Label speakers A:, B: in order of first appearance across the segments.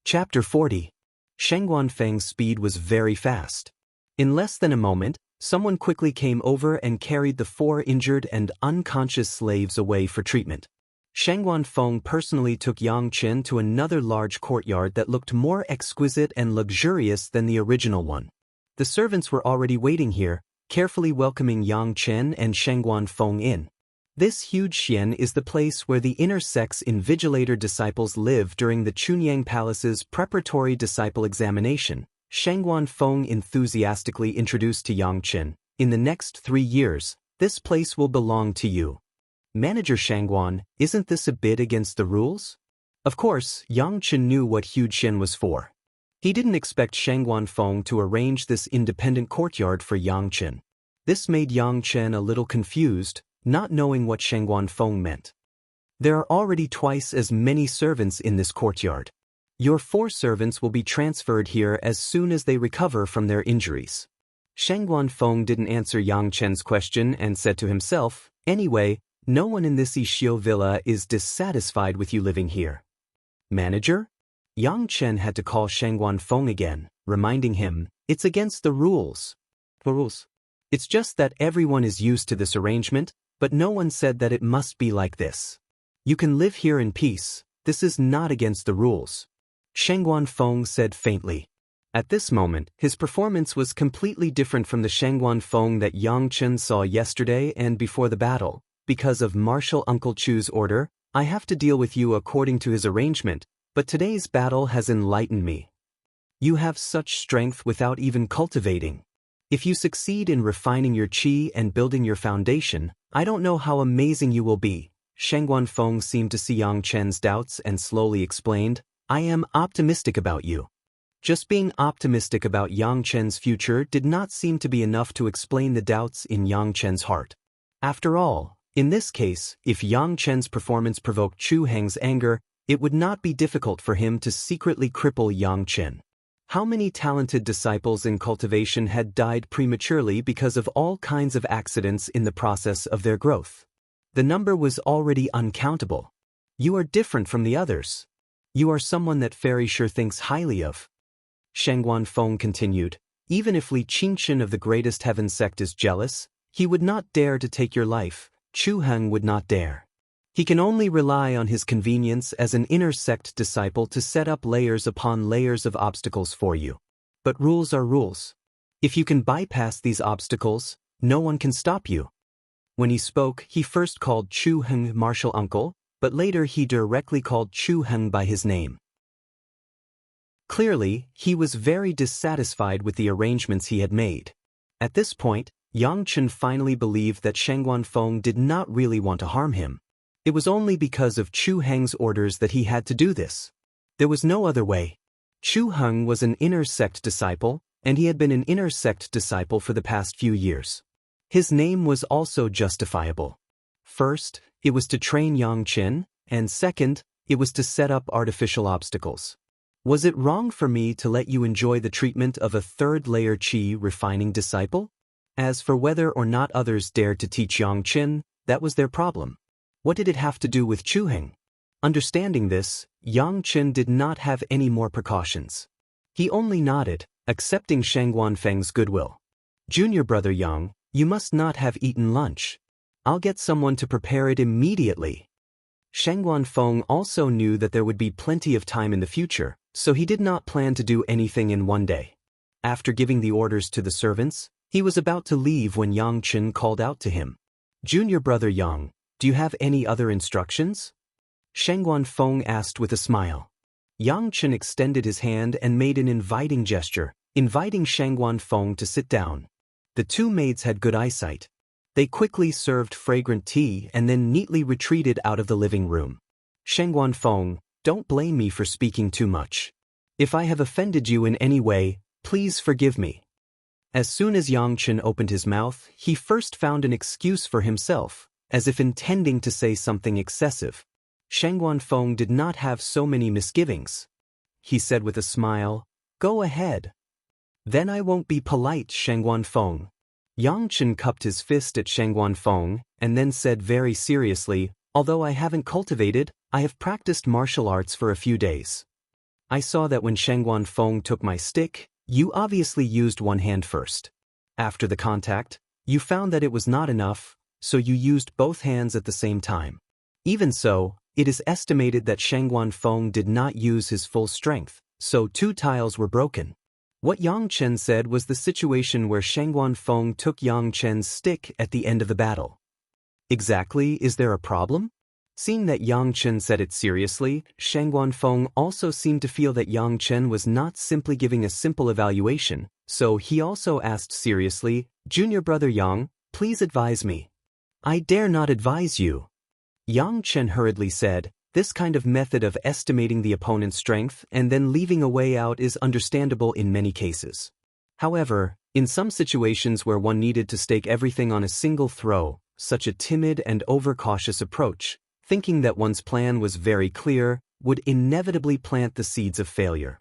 A: Chapter 40. Sheng Guanfeng's speed was very fast. In less than a moment, someone quickly came over and carried the 4 injured and unconscious slaves away for treatment. Sheng Guanfeng personally took Xianxian to another large courtyard that looked more exquisite and luxurious than the original one. The servants were already waiting here, carefully welcoming Xianxian and Sheng Guanfeng in. This huge xian is the place where the inner sects invigilator disciples live during the Chunyang Palace's preparatory disciple examination. Sheng Guanfeng enthusiastically introduced to Xianxian, "In the next 3 years, this place will belong to you." "Manager Shangguan, isn't this a bit against the rules?" Of course, Xianxian knew what huge xian was for. He didn't expect Sheng Guanfeng to arrange this independent courtyard for Xianxian. This made Xianxian a little confused, not knowing what Sheng Guanfeng meant. "There are already twice as many servants in this courtyard. Your 4 servants will be transferred here as soon as they recover from their injuries." Sheng Guanfeng didn't answer Xianxian's question and said to himself, "Anyway, no one in this Yixio villa is dissatisfied with you living here." "Manager?" Xianxian had to call Sheng Guanfeng again, reminding him, "It's against the rules." "The rules? It's just that everyone is used to this arrangement, but no one said that it must be like this. You can live here in peace, this is not against the rules," Sheng Guanfeng said faintly. At this moment, his performance was completely different from the Sheng Guanfeng that Xianxian saw yesterday and before the battle. "Because of Marshal Uncle Chu's order, I have to deal with you according to his arrangement, but today's battle has enlightened me. You have such strength without even cultivating. If you succeed in refining your qi and building your foundation, I don't know how amazing you will be." Sheng Guanfeng seemed to see Xianxian's doubts and slowly explained, "I am optimistic about you." Just being optimistic about Xianxian's future did not seem to be enough to explain the doubts in Xianxian's heart. After all, in this case, if Xianxian's performance provoked Chu Heng's anger, it would not be difficult for him to secretly cripple Xianxian. How many talented disciples in cultivation had died prematurely because of all kinds of accidents in the process of their growth? The number was already uncountable. "You are different from the others. You are someone that Fairy sure thinks highly of." Sheng Guanfeng continued, "Even if Li Qingqian of the greatest heaven sect is jealous, he would not dare to take your life. Chu Heng would not dare. He can only rely on his convenience as an inner sect disciple to set up layers upon layers of obstacles for you. But rules are rules. If you can bypass these obstacles, no one can stop you." When he spoke, he first called Chu Heng Marshal Uncle, but later he directly called Chu Heng by his name. Clearly, he was very dissatisfied with the arrangements he had made. At this point, Xianxian finally believed that Sheng Guanfeng did not really want to harm him. It was only because of Chu Heng's orders that he had to do this. There was no other way. Chu Heng was an inner sect disciple, and he had been an inner sect disciple for the past few years. His name was also justifiable. First, it was to train Xianxian, and second, it was to set up artificial obstacles. Was it wrong for me to let you enjoy the treatment of a 3rd-layer qi refining disciple? As for whether or not others dared to teach Xianxian, that was their problem. What did it have to do with Chu Heng? Understanding this, Xianxian did not have any more precautions. He only nodded, accepting Sheng Guanfeng's goodwill. "Junior brother Yang, you must not have eaten lunch. I'll get someone to prepare it immediately." Sheng Guanfeng also knew that there would be plenty of time in the future, so he did not plan to do anything in one day. After giving the orders to the servants, he was about to leave when Xianxian called out to him. "Junior brother Yang, do you have any other instructions?" Sheng Guanfeng asked with a smile. Xianxian extended his hand and made an inviting gesture, inviting Sheng Guanfeng to sit down. The 2 maids had good eyesight. They quickly served fragrant tea and then neatly retreated out of the living room. "Sheng Guanfeng, don't blame me for speaking too much. If I have offended you in any way, please forgive me." As soon as Xianxian opened his mouth, he first found an excuse for himself, as if intending to say something excessive. Sheng Guanfeng did not have so many misgivings. He said with a smile, "Go ahead." "Then I won't be polite, Sheng Guanfeng." Xianxian cupped his fist at Sheng Guanfeng, and then said very seriously, "Although I haven't cultivated, I have practiced martial arts for a few days." I saw that when Shengguan Feng took my stick, you obviously used one hand first. After the contact, you found that it was not enough, so you used both hands at the same time. Even so, it is estimated that Shengguan Feng did not use his full strength, so 2 tiles were broken. What Yang Chen said was the situation where Shengguan Feng took Yang Chen's stick at the end of the battle. Exactly, is there a problem? Seeing that Yang Chen said it seriously, Shengguan Feng also seemed to feel that Yang Chen was not simply giving a simple evaluation, so he also asked seriously, "Junior brother Yang, please advise me." "I dare not advise you." Yang Chen hurriedly said, "This kind of method of estimating the opponent's strength and then leaving a way out is understandable in many cases. However, in some situations where one needed to stake everything on a single throw, such a timid and overcautious approach, thinking that one's plan was very clear, would inevitably plant the seeds of failure.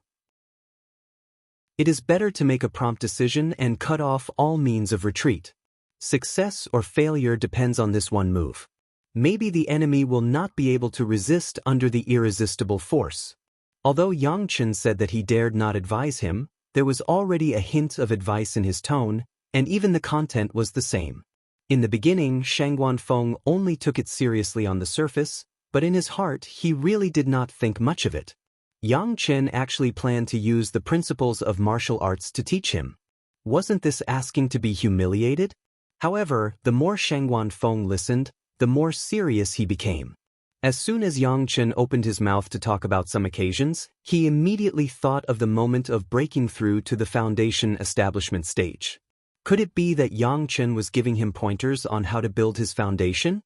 A: It is better to make a prompt decision and cut off all means of retreat. Success or failure depends on this one move. Maybe the enemy will not be able to resist under the irresistible force." Although Yang Chen said that he dared not advise him, there was already a hint of advice in his tone, and even the content was the same. In the beginning, Shengguan Feng only took it seriously on the surface, but in his heart he really did not think much of it. Yang Chen actually planned to use the principles of martial arts to teach him. Wasn't this asking to be humiliated? However, the more Shengguan Feng listened, the more serious he became. As soon as Yang Chen opened his mouth to talk about some occasions, he immediately thought of the moment of breaking through to the foundation establishment stage. Could it be that Yang Chen was giving him pointers on how to build his foundation?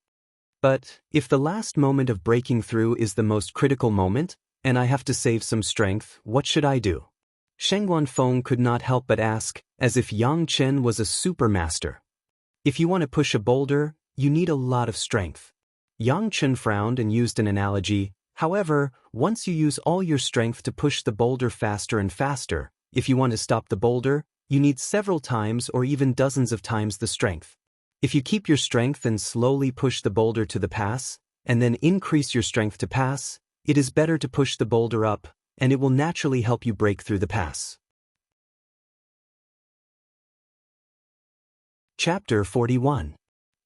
A: But if the last moment of breaking through is the most critical moment, and I have to save some strength, what should I do? Shengguan Feng could not help but ask, as if Yang Chen was a supermaster. If you want to push a boulder, you need a lot of strength. Yang Chen frowned and used an analogy. However, once you use all your strength to push the boulder faster and faster, if you want to stop the boulder, you need several times or even dozens of times the strength. If you keep your strength and slowly push the boulder to the pass, and then increase your strength to pass, it is better to push the boulder up, and it will naturally help you break through the pass. Chapter 41.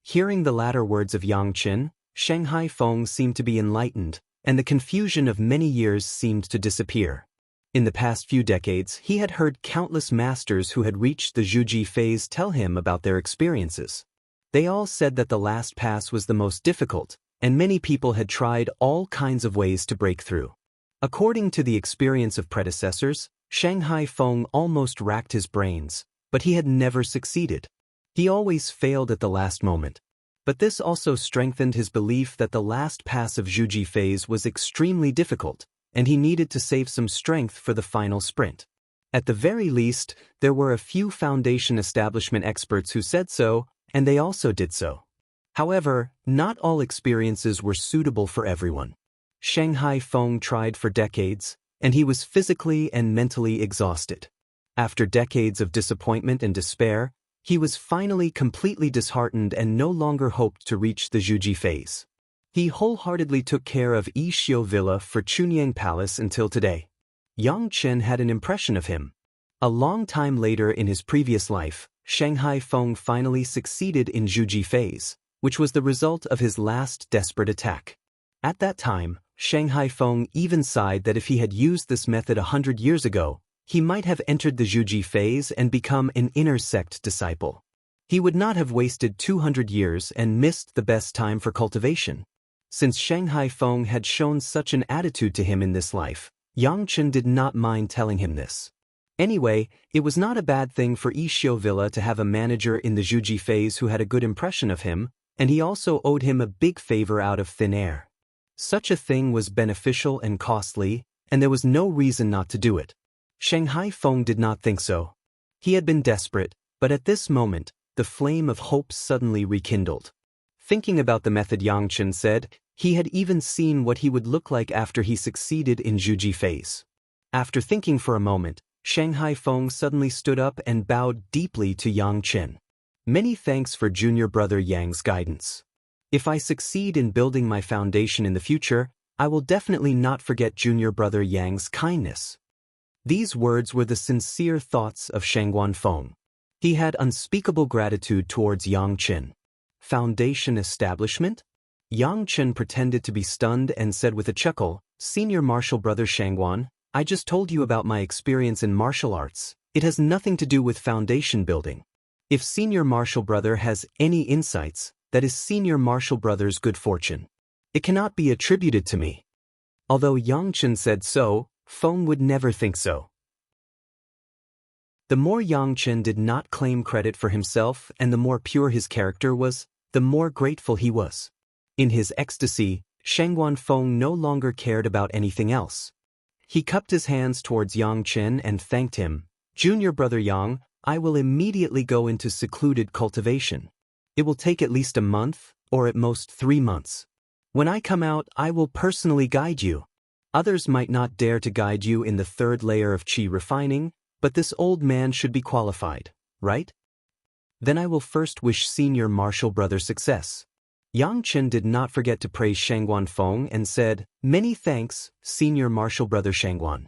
A: Hearing the latter words of Yang Chen, Shanghai Feng seemed to be enlightened, and the confusion of many years seemed to disappear. In the past few decades, he had heard countless masters who had reached the Zhuji phase tell him about their experiences. They all said that the last pass was the most difficult, and many people had tried all kinds of ways to break through. According to the experience of predecessors, Shanghai Feng almost racked his brains, but he had never succeeded. He always failed at the last moment. But this also strengthened his belief that the last pass of Zhuji phase was extremely difficult, and he needed to save some strength for the final sprint. At the very least, there were a few foundation establishment experts who said so, and they also did so. However, not all experiences were suitable for everyone. Shanghai Feng tried for decades, and he was physically and mentally exhausted. After decades of disappointment and despair, he was finally completely disheartened and no longer hoped to reach the Zhuji phase. He wholeheartedly took care of Yixiu Villa for Chunyang Palace until today. Yang Chen had an impression of him. A long time later in his previous life, Shanghai Feng finally succeeded in Zhuji phase, which was the result of his last desperate attack. At that time, Shanghai Feng even sighed that if he had used this method 100 years ago, he might have entered the Zhuji phase and become an inner sect disciple. He would not have wasted 200 years and missed the best time for cultivation. Since Shanghai Feng had shown such an attitude to him in this life, Yang Chen did not mind telling him this. Anyway, it was not a bad thing for Yixiu Villa to have a manager in the Zhuji phase who had a good impression of him, and he also owed him a big favor out of thin air. Such a thing was beneficial and costly, and there was no reason not to do it. Shanghai Feng did not think so. He had been desperate, but at this moment, the flame of hope suddenly rekindled. Thinking about the method, Yang Chen said, he had even seen what he would look like after he succeeded in Zhuji phase. After thinking for a moment, Shanghai Feng suddenly stood up and bowed deeply to Yang Chen. Many thanks for junior brother Yang's guidance. If I succeed in building my foundation in the future, I will definitely not forget junior brother Yang's kindness. These words were the sincere thoughts of Shangguan Feng. He had unspeakable gratitude towards Yang Qin. Foundation establishment? Yang Qin pretended to be stunned and said with a chuckle, Senior martial brother Shangguan, I just told you about my experience in martial arts. It has nothing to do with foundation building. If senior martial brother has any insights, that is senior martial brother's good fortune. It cannot be attributed to me. Although Yang Qin said so, Feng would never think so. The more Yang Qin did not claim credit for himself and the more pure his character was, the more grateful he was. In his ecstasy, Shangguan Feng no longer cared about anything else. He cupped his hands towards Yang Qin and thanked him. Junior brother Yang, I will immediately go into secluded cultivation. It will take at least a month, or at most 3 months. When I come out, I will personally guide you. Others might not dare to guide you in the 3rd layer of qi refining, but this old man should be qualified, right? Then I will first wish senior martial brother success. Yang Qin did not forget to praise Shangguan Feng and said, Many thanks, senior martial brother Shangguan.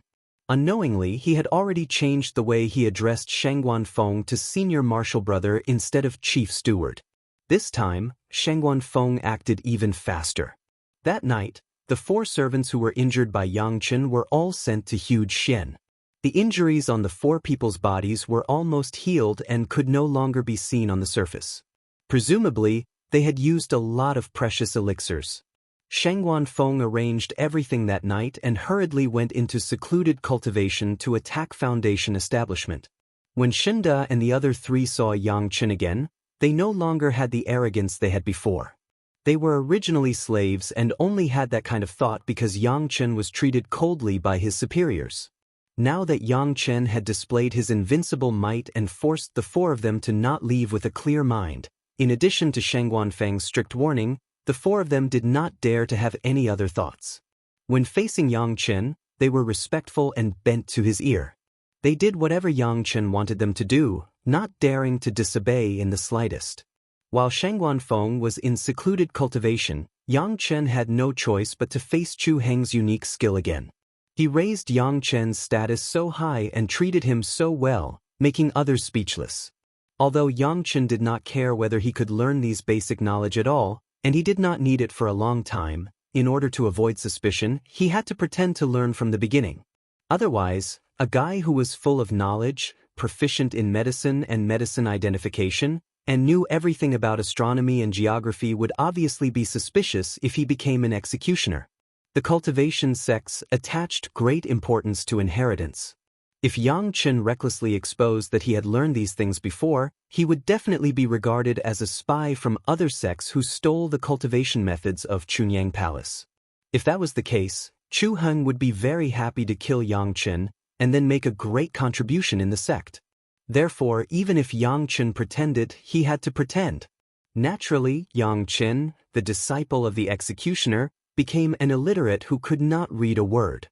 A: Unknowingly, he had already changed the way he addressed Shangguan Feng to senior martial brother instead of chief steward. This time, Shangguan Feng acted even faster. That night, the 4 servants who were injured by Yang Qin were all sent to Huge Xian. The injuries on the 4 people's bodies were almost healed and could no longer be seen on the surface. Presumably, they had used a lot of precious elixirs. Shangguan Feng arranged everything that night and hurriedly went into secluded cultivation to attack foundation establishment. When Shinda and the other 3 saw Yang Qin again, they no longer had the arrogance they had before. They were originally slaves and only had that kind of thought because Yang Qin was treated coldly by his superiors. Now that Yang Qin had displayed his invincible might and forced the 4 of them to not leave with a clear mind, in addition to Shangguan Feng's strict warning, the 4 of them did not dare to have any other thoughts. When facing Yang Qin, they were respectful and bent to his ear. They did whatever Yang Qin wanted them to do, not daring to disobey in the slightest. While Shangguan Feng was in secluded cultivation, Yang Qin had no choice but to face Chu Heng's unique skill again. He raised Yang Qin's status so high and treated him so well, making others speechless. Although Yang Qin did not care whether he could learn these basic knowledge at all, and he did not need it for a long time, in order to avoid suspicion, he had to pretend to learn from the beginning. Otherwise, a guy who was full of knowledge, proficient in medicine and medicine identification, and knew everything about astronomy and geography would obviously be suspicious if he became an executioner. The cultivation sects attached great importance to inheritance. If Yang Qin recklessly exposed that he had learned these things before, he would definitely be regarded as a spy from other sects who stole the cultivation methods of Chunyang Palace. If that was the case, Chu Heng would be very happy to kill Yang Qin and then make a great contribution in the sect. Therefore, even if Yang Qin pretended, he had to pretend. Naturally, Yang Qin, the disciple of the executioner, became an illiterate who could not read a word.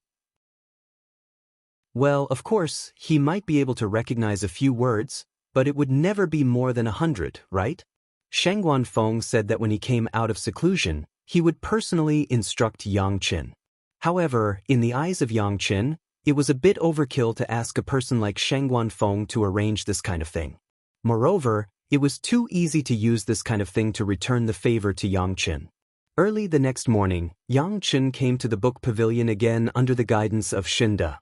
A: Well, of course, he might be able to recognize a few words, but it would never be more than 100, right? Shangguan Feng said that when he came out of seclusion, he would personally instruct Yang Qin. However, in the eyes of Yang Qin, it was a bit overkill to ask a person like Shangguan Feng to arrange this kind of thing. Moreover, it was too easy to use this kind of thing to return the favor to Yang Qin. Early the next morning, Yang Qin came to the book pavilion again under the guidance of Shinda.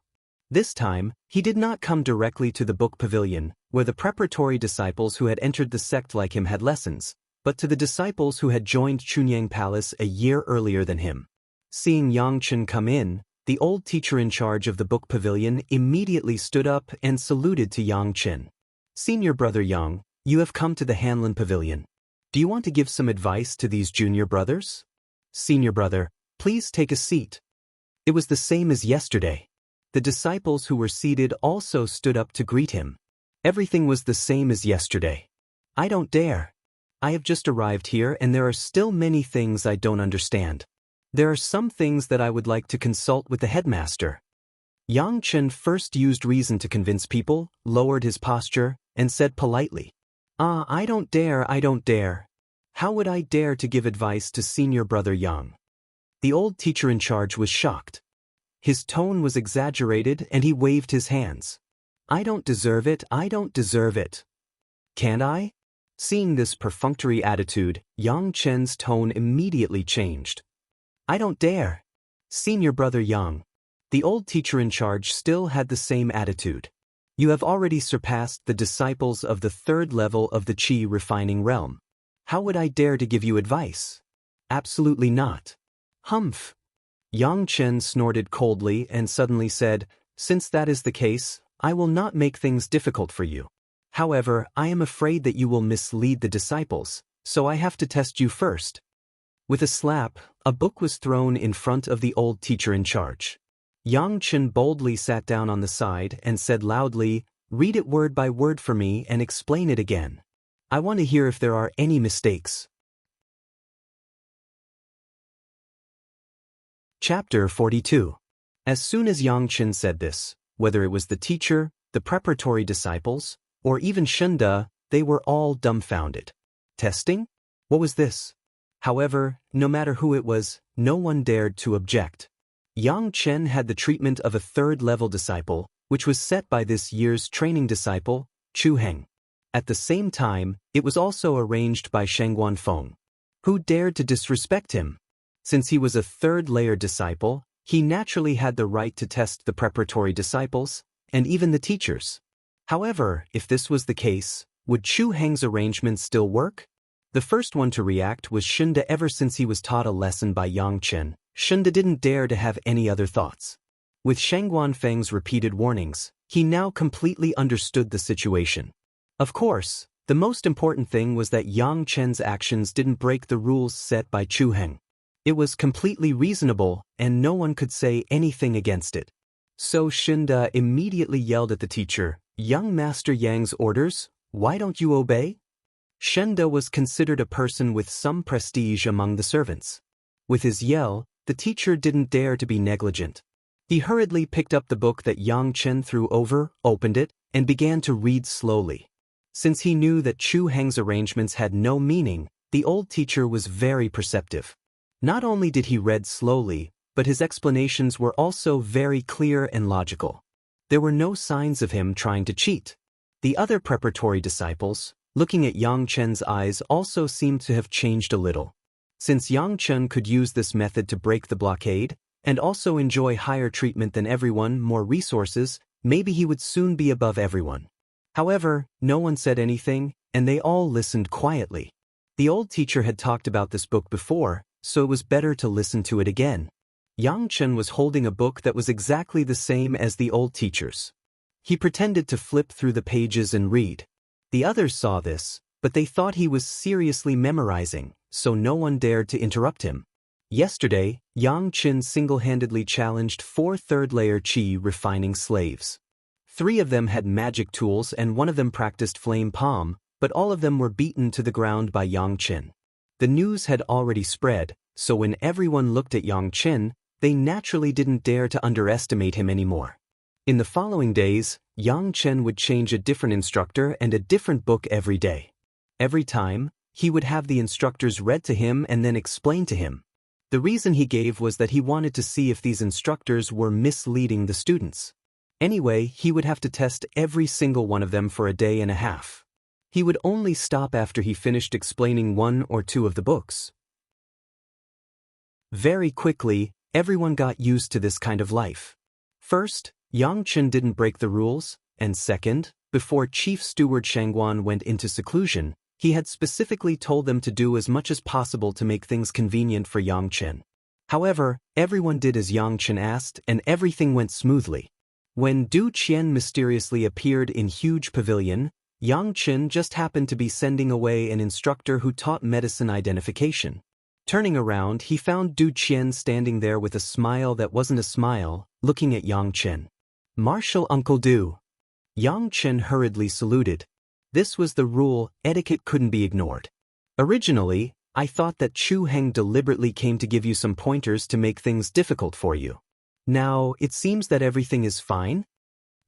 A: This time, he did not come directly to the book pavilion, where the preparatory disciples who had entered the sect like him had lessons, but to the disciples who had joined Chunyang Palace a year earlier than him. Seeing Yang Qin come in, the old teacher in charge of the book pavilion immediately stood up and saluted to Yang Qin. Senior brother Yang, you have come to the Hanlin pavilion. Do you want to give some advice to these junior brothers? Senior brother, please take a seat. It was the same as yesterday. The disciples who were seated also stood up to greet him. Everything was the same as yesterday. I don't dare. I have just arrived here and there are still many things I don't understand. There are some things that I would like to consult with the headmaster. Yang Qin first used reason to convince people, lowered his posture, and said politely, I don't dare. How would I dare to give advice to senior brother Yang? The old teacher in charge was shocked. His tone was exaggerated and he waved his hands. I don't deserve it, I don't deserve it. Can't I? Seeing this perfunctory attitude, Xianxian's tone immediately changed. I don't dare. Senior brother Yang. The old teacher in charge still had the same attitude. You have already surpassed the disciples of the third level of the Qi refining realm. How would I dare to give you advice? Absolutely not. Humph. Xianxian snorted coldly and suddenly said, Since that is the case, I will not make things difficult for you. However, I am afraid that you will mislead the disciples, so I have to test you first. With a slap, a book was thrown in front of the old teacher in charge. Xianxian boldly sat down on the side and said loudly, Read it word by word for me and explain it again. I want to hear if there are any mistakes. Chapter 42. As soon as Xianxian said this, whether it was the teacher, the preparatory disciples, or even Shenda, they were all dumbfounded. Testing? What was this? However, no matter who it was, no one dared to object. Xianxian had the treatment of a third-level disciple, which was set by this year's training disciple, Chu Heng. At the same time, it was also arranged by Shengguan Feng. Who dared to disrespect him? Since he was a third-layer disciple, he naturally had the right to test the preparatory disciples, and even the teachers. However, if this was the case, would Chu Heng's arrangement still work? The first one to react was Shenda. Ever since he was taught a lesson by Xianxian, Shenda didn't dare to have any other thoughts. With Shengguan Feng's repeated warnings, he now completely understood the situation. Of course, the most important thing was that Xianxian's actions didn't break the rules set by Chu Heng. It was completely reasonable, and no one could say anything against it. So Shenda immediately yelled at the teacher, Young Master Yang's orders, why don't you obey? Shenda was considered a person with some prestige among the servants. With his yell, the teacher didn't dare to be negligent. He hurriedly picked up the book that Xianxian threw over, opened it, and began to read slowly. Since he knew that Chu Heng's arrangements had no meaning, the old teacher was very perceptive. Not only did he read slowly, but his explanations were also very clear and logical. There were no signs of him trying to cheat. The other preparatory disciples, looking at Xianxian's eyes, also seemed to have changed a little. Since Xianxian could use this method to break the blockade, and also enjoy higher treatment than everyone, more resources, maybe he would soon be above everyone. However, no one said anything, and they all listened quietly. The old teacher had talked about this book before, so it was better to listen to it again. Xianxian was holding a book that was exactly the same as the old teacher's. He pretended to flip through the pages and read. The others saw this, but they thought he was seriously memorizing, so no one dared to interrupt him. Yesterday, Xianxian single-handedly challenged 4 third-layer Qi refining slaves. 3 of them had magic tools and 1 of them practiced flame palm, but all of them were beaten to the ground by Xianxian. The news had already spread, so when everyone looked at Xianxian, they naturally didn't dare to underestimate him anymore. In the following days, Xianxian would change a different instructor and a different book every day. Every time, he would have the instructors read to him and then explain to him. The reason he gave was that he wanted to see if these instructors were misleading the students. Anyway, he would have to test every single one of them for a day and a half. He would only stop after he finished explaining 1 or 2 of the books. Very quickly, everyone got used to this kind of life. First, Xianxian didn't break the rules, and second, before Chief Steward Shengguan went into seclusion, he had specifically told them to do as much as possible to make things convenient for Xianxian. However, everyone did as Xianxian asked and everything went smoothly. When Du Qian mysteriously appeared in huge pavilion, Xianxian just happened to be sending away an instructor who taught medicine identification. Turning around, he found Du Qian standing there with a smile that wasn't a smile, looking at Xianxian. Martial Uncle Du. Xianxian hurriedly saluted. This was the rule, etiquette couldn't be ignored. Originally, I thought that Chu Heng deliberately came to give you some pointers to make things difficult for you. Now, it seems that everything is fine?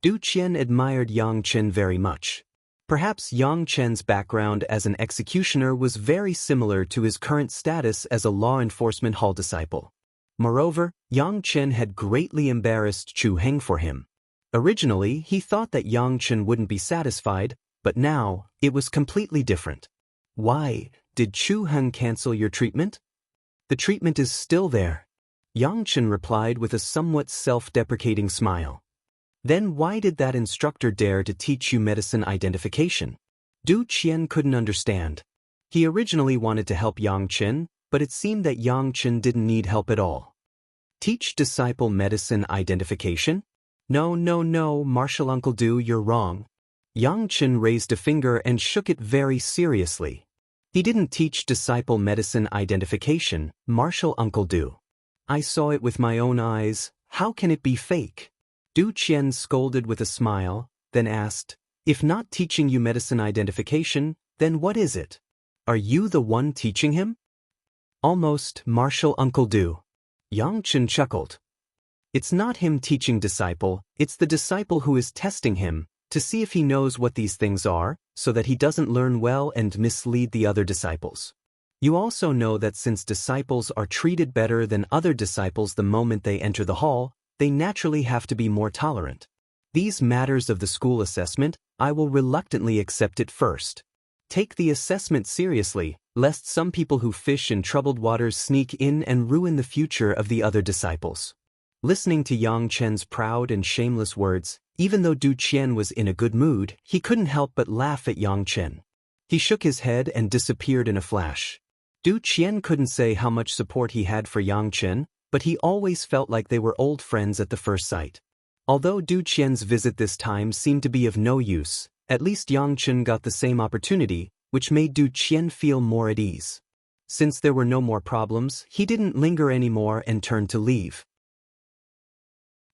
A: Du Qian admired Xianxian very much. Perhaps Xianxian's background as an executioner was very similar to his current status as a law enforcement hall disciple. Moreover, Xianxian had greatly embarrassed Chu Heng for him. Originally, he thought that Xianxian wouldn't be satisfied, but now, it was completely different. Why, did Chu Heng cancel your treatment? The treatment is still there. Xianxian replied with a somewhat self-deprecating smile. Then why did that instructor dare to teach you medicine identification? Du Qian couldn't understand. He originally wanted to help Xianxian, but it seemed that Xianxian didn't need help at all. Teach disciple medicine identification? No, Martial Uncle Du, you're wrong. Xianxian raised a finger and shook it very seriously. He didn't teach disciple medicine identification, Martial Uncle Du. I saw it with my own eyes, how can it be fake? Du Qian scolded with a smile, then asked, if not teaching you medicine identification, then what is it? Are you the one teaching him? Almost, Martial Uncle Du. Xianxian chuckled. It's not him teaching disciple, it's the disciple who is testing him, to see if he knows what these things are, so that he doesn't learn well and mislead the other disciples. You also know that since disciples are treated better than other disciples the moment they enter the hall, they naturally have to be more tolerant. These matters of the school assessment, I will reluctantly accept it first. Take the assessment seriously, lest some people who fish in troubled waters sneak in and ruin the future of the other disciples. Listening to Xianxian's proud and shameless words, even though Du Qian was in a good mood, he couldn't help but laugh at Xianxian. He shook his head and disappeared in a flash. Du Qian couldn't say how much support he had for Xianxian, but he always felt like they were old friends at the first sight. Although Du Qian's visit this time seemed to be of no use, at least Xianxian got the same opportunity, which made Du Qian feel more at ease. Since there were no more problems, he didn't linger anymore and turned to leave.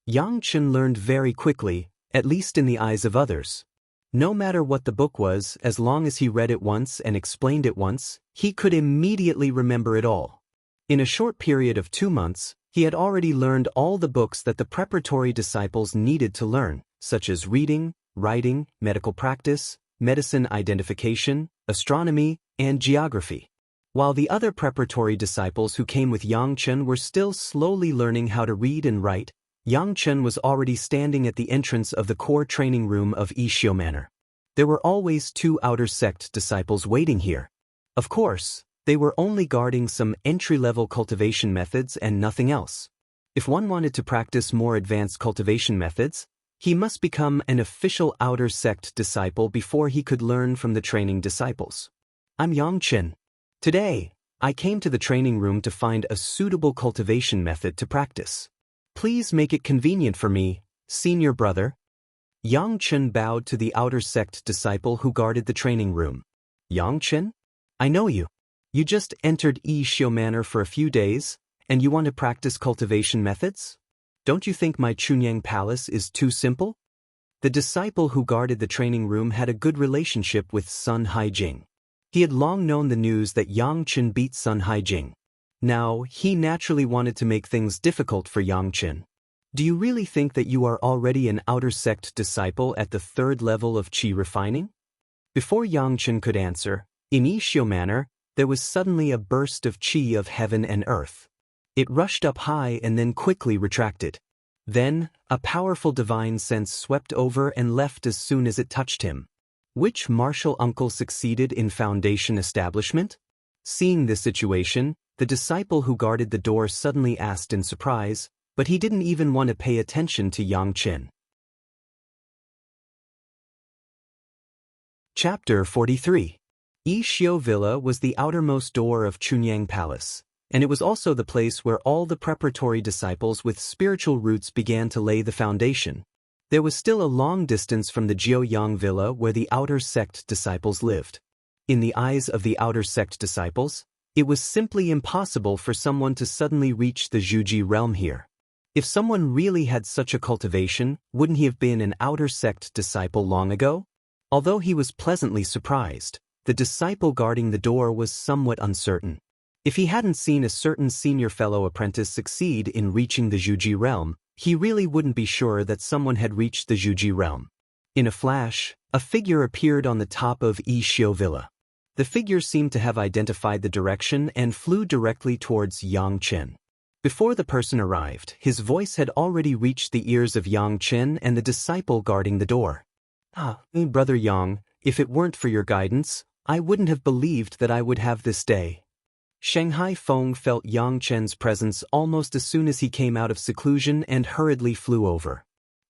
A: Xianxian learned very quickly, at least in the eyes of others. No matter what the book was, as long as he read it once and explained it once, he could immediately remember it all. In a short period of 2 months, he had already learned all the books that the preparatory disciples needed to learn, such as reading, writing, medical practice, medicine identification, astronomy, and geography. While the other preparatory disciples who came with Xianxian were still slowly learning how to read and write, Xianxian was already standing at the entrance of the core training room of Yixiu Manor. There were always 2 outer sect disciples waiting here. Of course, they were only guarding some entry-level cultivation methods and nothing else. If one wanted to practice more advanced cultivation methods, he must become an official outer sect disciple before he could learn from the training disciples. I'm Xianxian. Today, I came to the training room to find a suitable cultivation method to practice. Please make it convenient for me, senior brother. Xianxian bowed to the outer sect disciple who guarded the training room. Xianxian? I know you. You just entered Yixiu Manor for a few days, and you want to practice cultivation methods? Don't you think my Chunyang Palace is too simple? The disciple who guarded the training room had a good relationship with Sun Haijing. He had long known the news that Xianxian beat Sun Haijing. Now, he naturally wanted to make things difficult for Xianxian. Do you really think that you are already an outer sect disciple at the 3rd level of qi refining? Before Xianxian could answer, in Yixiu Manor, there was suddenly a burst of qi of heaven and earth. It rushed up high and then quickly retracted. Then, a powerful divine sense swept over and left as soon as it touched him. Which martial uncle succeeded in foundation establishment? Seeing this situation, the disciple who guarded the door suddenly asked in surprise, but he didn't even want to pay attention to Xianxian. Chapter 43. Yixiu Villa was the outermost door of Chunyang Palace, and it was also the place where all the preparatory disciples with spiritual roots began to lay the foundation. There was still a long distance from the Jiuyang Villa where the outer sect disciples lived. In the eyes of the outer sect disciples, it was simply impossible for someone to suddenly reach the Zhuji realm here. If someone really had such a cultivation, wouldn't he have been an outer sect disciple long ago? Although he was pleasantly surprised, the disciple guarding the door was somewhat uncertain. If he hadn't seen a certain senior fellow apprentice succeed in reaching the Zhuji realm, he really wouldn't be sure that someone had reached the Zhuji realm. In a flash, a figure appeared on the top of Yixiu Villa. The figure seemed to have identified the direction and flew directly towards Xianxian. Before the person arrived, his voice had already reached the ears of Yang Chen and the disciple guarding the door. Brother Yang, if it weren't for your guidance, I wouldn't have believed that I would have this day. Shanghai Feng felt Yang Chen's presence almost as soon as he came out of seclusion and hurriedly flew over.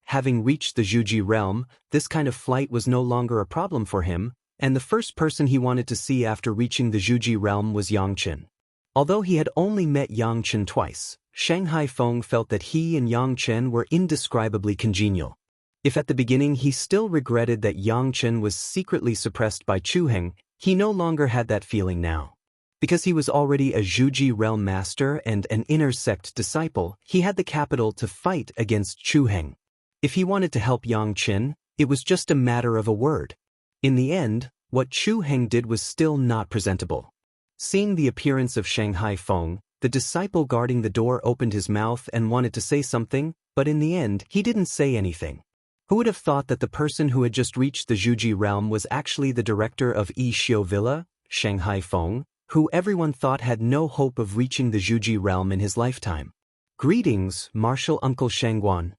A: Having reached the Zhuji realm, this kind of flight was no longer a problem for him, and the first person he wanted to see after reaching the Zhuji realm was Yang Chen. Although he had only met Yang Chen twice, Shanghai Feng felt that he and Yang Chen were indescribably congenial. If at the beginning he still regretted that Yang Chen was secretly suppressed by Chu Heng, he no longer had that feeling now. Because he was already a Zhuji realm master and an inner sect disciple, he had the capital to fight against Chu Heng. If he wanted to help Yang Chen, it was just a matter of a word. In the end, what Chu Heng did was still not presentable. Seeing the appearance of Shanghai Feng, the disciple guarding the door opened his mouth and wanted to say something, but in the end, he didn't say anything. Who would have thought that the person who had just reached the Zhuji realm was actually the director of Yixiu Villa, Shanghai Feng, who everyone thought had no hope of reaching the Zhuji realm in his lifetime. Greetings, martial uncle Shangguan.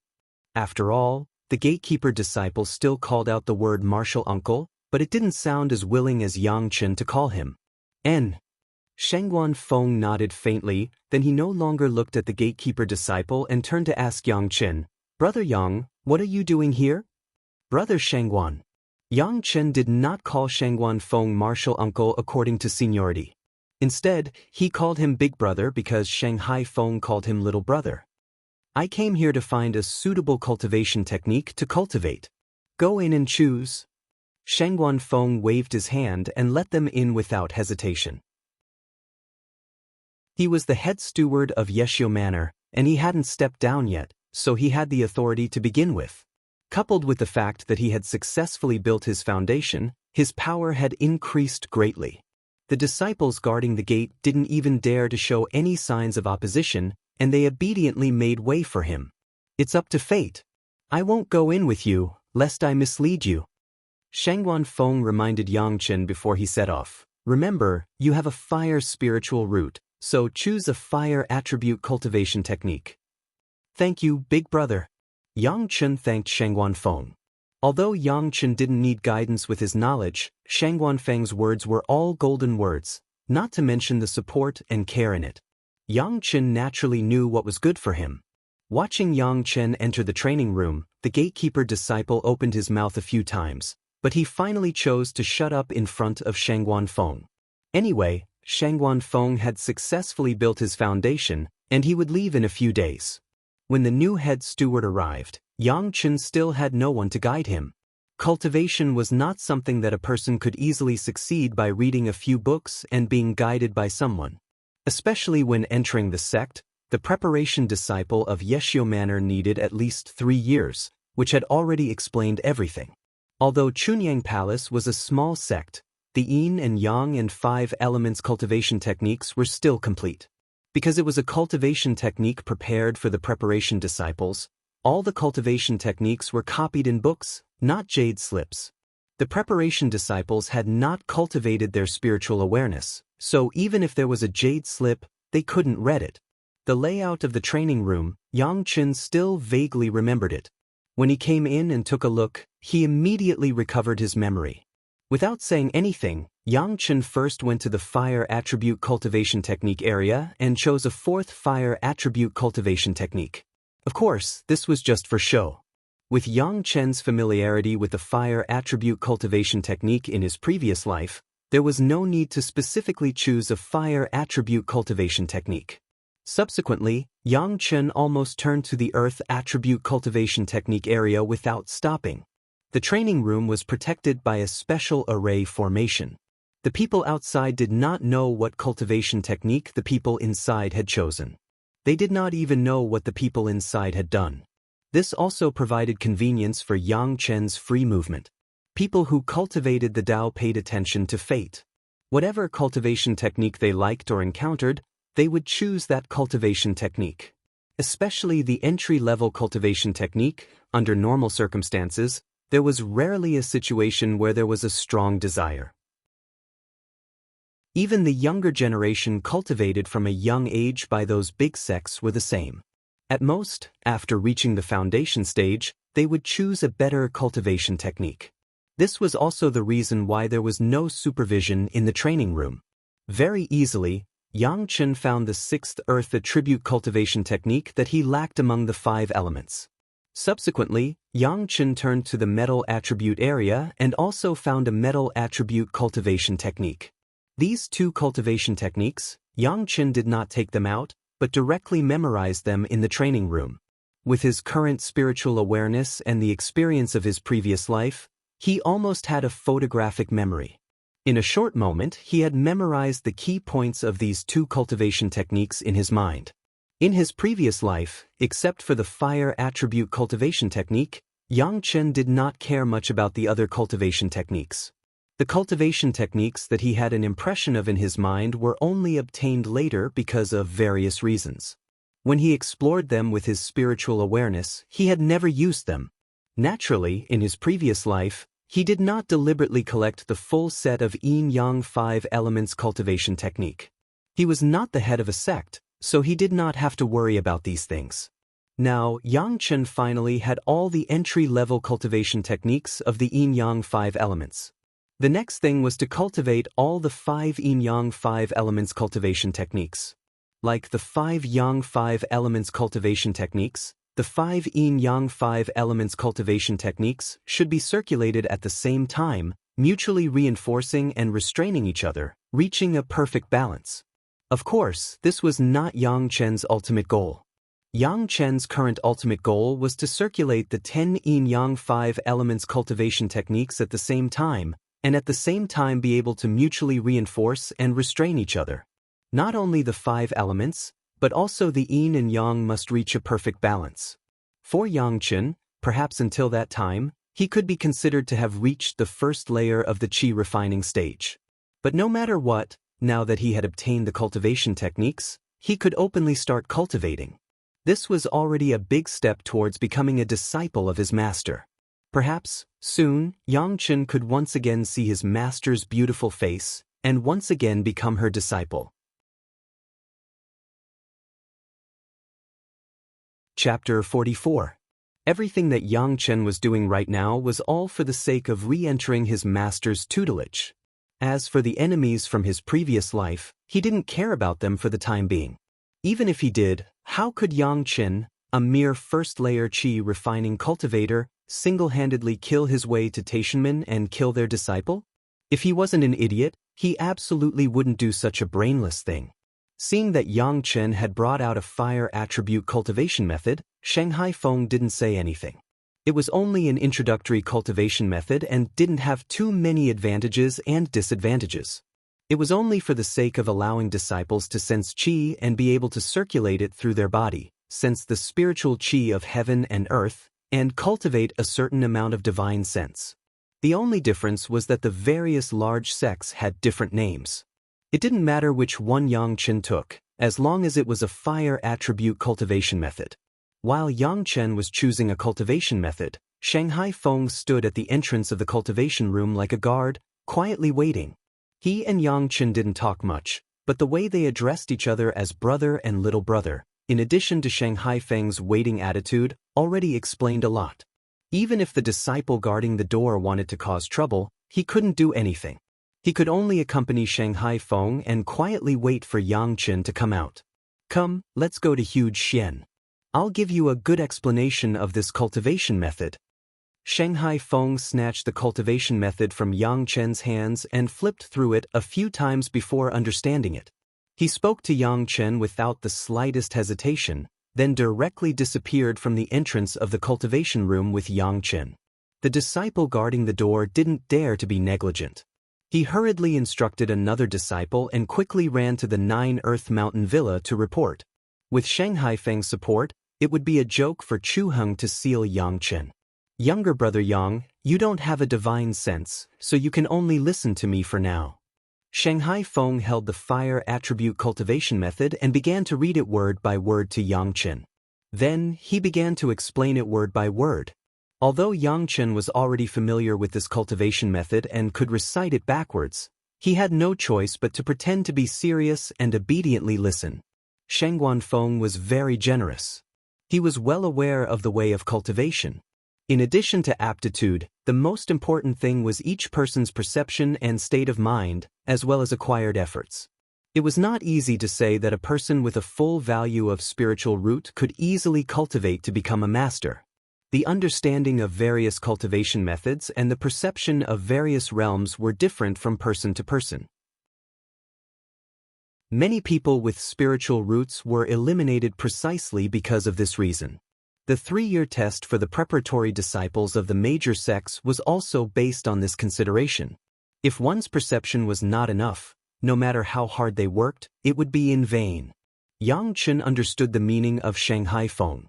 A: After all, the gatekeeper disciple still called out the word martial uncle, but it didn't sound as willing as Yang Chen to call him. Shangguan Feng nodded faintly, then he no longer looked at the gatekeeper disciple and turned to ask Yang Chen, Brother Yang, what are you doing here? Brother Shangguan. Yang Chen did not call Shangguan Feng martial uncle according to seniority. Instead, he called him big brother because Shanghai Feng called him little brother. I came here to find a suitable cultivation technique to cultivate. Go in and choose. Shangguan Feng waved his hand and let them in without hesitation. He was the head steward of Yixiu Manor, and he hadn't stepped down yet, so he had the authority to begin with. Coupled with the fact that he had successfully built his foundation, his power had increased greatly. The disciples guarding the gate didn't even dare to show any signs of opposition, and they obediently made way for him. It's up to fate. I won't go in with you, lest I mislead you. Shangguan Feng reminded Yang Chen before he set off. Remember, you have a fire spiritual root, so choose a fire attribute cultivation technique. Thank you, big brother. Yang Chen thanked Shangguan Feng. Although Yang Chen didn't need guidance with his knowledge, Shangguan Feng's words were all golden words, not to mention the support and care in it. Yang Chen naturally knew what was good for him. Watching Yang Chen enter the training room, the gatekeeper disciple opened his mouth a few times, but he finally chose to shut up in front of Shangguan Feng. Anyway, Shangguan Feng had successfully built his foundation, and he would leave in a few days. When the new head steward arrived, Yang Chen still had no one to guide him. Cultivation was not something that a person could easily succeed by reading a few books and being guided by someone. Especially when entering the sect, the preparation disciple of Yixiu Manor needed at least 3 years, which had already explained everything. Although Chunyang Palace was a small sect, the yin and yang and 5 elements cultivation techniques were still complete. Because it was a cultivation technique prepared for the preparation disciples, all the cultivation techniques were copied in books, not jade slips. The preparation disciples had not cultivated their spiritual awareness, so even if there was a jade slip, they couldn't read it. The layout of the training room, Yang Chen still vaguely remembered it. When he came in and took a look, he immediately recovered his memory. Without saying anything, Yang Chen first went to the fire attribute cultivation technique area and chose a 4th fire attribute cultivation technique. Of course, this was just for show. With Yang Chen's familiarity with the fire attribute cultivation technique in his previous life, there was no need to specifically choose a fire attribute cultivation technique. Subsequently, Yang Chen almost turned to the earth attribute cultivation technique area without stopping. The training room was protected by a special array formation. The people outside did not know what cultivation technique the people inside had chosen. They did not even know what the people inside had done. This also provided convenience for Yang Chen's free movement. People who cultivated the Tao paid attention to fate. Whatever cultivation technique they liked or encountered, they would choose that cultivation technique. Especially the entry-level cultivation technique, under normal circumstances, there was rarely a situation where there was a strong desire. Even the younger generation cultivated from a young age by those big sects were the same. At most, after reaching the foundation stage, they would choose a better cultivation technique. This was also the reason why there was no supervision in the training room. Very easily, Xianxian found the sixth earth attribute cultivation technique that he lacked among the 5 elements. Subsequently, Xianxian turned to the metal attribute area and also found a metal attribute cultivation technique. These 2 cultivation techniques, Xianxian did not take them out, but directly memorized them in the training room. With his current spiritual awareness and the experience of his previous life, he almost had a photographic memory. In a short moment, he had memorized the key points of these 2 cultivation techniques in his mind. In his previous life, except for the fire attribute cultivation technique, Xianxian did not care much about the other cultivation techniques. The cultivation techniques that he had an impression of in his mind were only obtained later because of various reasons. When he explored them with his spiritual awareness, he had never used them. Naturally, in his previous life, he did not deliberately collect the full set of yin-yang 5 elements cultivation technique. He was not the head of a sect, so he did not have to worry about these things. Now, Xianxian finally had all the entry-level cultivation techniques of the yin-yang 5 elements. The next thing was to cultivate all the 5 yin-yang 5 elements cultivation techniques. Like the 5 yang 5 elements cultivation techniques, the 5 yin-yang 5 elements cultivation techniques should be circulated at the same time, mutually reinforcing and restraining each other, reaching a perfect balance. Of course, this was not Xianxian's ultimate goal. Xianxian's current ultimate goal was to circulate the 10 yin-yang 5 elements cultivation techniques at the same time, and at the same time be able to mutually reinforce and restrain each other. Not only the 5 elements, but also the yin and yang must reach a perfect balance. For Xianxian, perhaps until that time, he could be considered to have reached the first layer of the qi refining stage. But no matter what, now that he had obtained the cultivation techniques, he could openly start cultivating. This was already a big step towards becoming a disciple of his master. Perhaps, soon, Xianxian could once again see his master's beautiful face, and once again become her disciple. Chapter 44. Everything that Xianxian was doing right now was all for the sake of re-entering his master's tutelage. As for the enemies from his previous life, he didn't care about them for the time being. Even if he did, how could Xianxian, a mere first-layer qi refining cultivator, single-handedly kill his way to Taishanmen and kill their disciple? If he wasn't an idiot, he absolutely wouldn't do such a brainless thing. Seeing that Xianxian had brought out a fire attribute cultivation method, Shanghai Feng didn't say anything. It was only an introductory cultivation method and didn't have too many advantages and disadvantages. It was only for the sake of allowing disciples to sense qi and be able to circulate it through their body, sense the spiritual qi of heaven and earth, and cultivate a certain amount of divine sense. The only difference was that the various large sects had different names. It didn't matter which one Xianxian took, as long as it was a fire attribute cultivation method. While Xianxian was choosing a cultivation method, Shanghai Feng stood at the entrance of the cultivation room like a guard, quietly waiting. He and Xianxian didn't talk much, but the way they addressed each other as brother and little brother, in addition to Shanghai Feng's waiting attitude, already explained a lot. Even if the disciple guarding the door wanted to cause trouble, he couldn't do anything. He could only accompany Shanghai Feng and quietly wait for Xianxian to come out. Come, let's go to Huge Xian. I'll give you a good explanation of this cultivation method. Shanghai Feng snatched the cultivation method from Xianxian's hands and flipped through it a few times before understanding it. He spoke to Xianxian without the slightest hesitation, then directly disappeared from the entrance of the cultivation room with Xianxian. The disciple guarding the door didn't dare to be negligent. He hurriedly instructed another disciple and quickly ran to the 9 Earth Mountain Villa to report. With Shanghai Feng's support, it would be a joke for Chu Heng to seal Xianxian. Younger brother Yang, you don't have a divine sense, so you can only listen to me for now. Shanghai Feng held the fire attribute cultivation method and began to read it word by word to Xianxian. Then, he began to explain it word by word. Although Xianxian was already familiar with this cultivation method and could recite it backwards, He had no choice but to pretend to be serious and obediently listen. Sheng Guanfeng was very generous. He was well aware of the way of cultivation. In addition to aptitude, the most important thing was each person's perception and state of mind, as well as acquired efforts. It was not easy to say that a person with a full value of spiritual root could easily cultivate to become a master. The understanding of various cultivation methods and the perception of various realms were different from person to person. Many people with spiritual roots were eliminated precisely because of this reason. The 3-year test for the preparatory disciples of the major sects was also based on this consideration. If one's perception was not enough, no matter how hard they worked, it would be in vain. Xianxian understood the meaning of Shanghai Feng.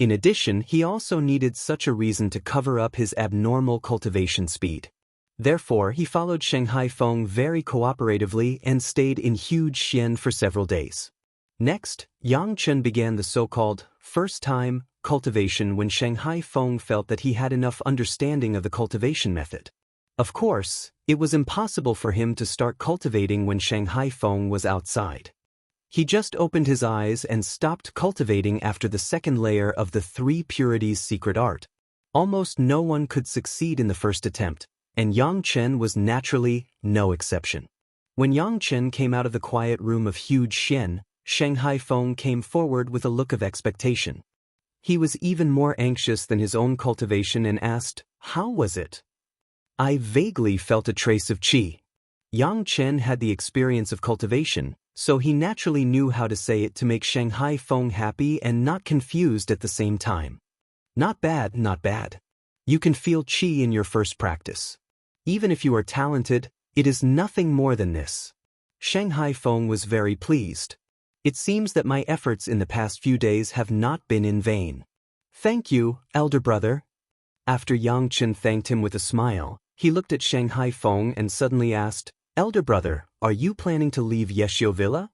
A: In addition, he also needed such a reason to cover up his abnormal cultivation speed. Therefore, he followed Shanghai Feng very cooperatively and stayed in Huge Xian for several days. Next, Xianxian began the so-called first-time cultivation when Shanghai Feng felt that he had enough understanding of the cultivation method. Of course, it was impossible for him to start cultivating when Shanghai Feng was outside. He just opened his eyes and stopped cultivating after the second layer of the 3 purities secret art. Almost no one could succeed in the first attempt, and Xianxian was naturally no exception. When Xianxian came out of the quiet room of Huge Xian, Shanghai Feng came forward with a look of expectation. He was even more anxious than his own cultivation and asked, "How was it?" "I vaguely felt a trace of qi." Xianxian had the experience of cultivation, so he naturally knew how to say it to make Shanghai Feng happy and not confused at the same time. "Not bad, not bad. You can feel qi in your first practice. Even if you are talented, it is nothing more than this." Shanghai Feng was very pleased. "It seems that my efforts in the past few days have not been in vain." "Thank you, elder brother." After Xianxian thanked him with a smile, he looked at Shanghai Feng and suddenly asked, "Elder brother, are you planning to leave Yeshio Villa?"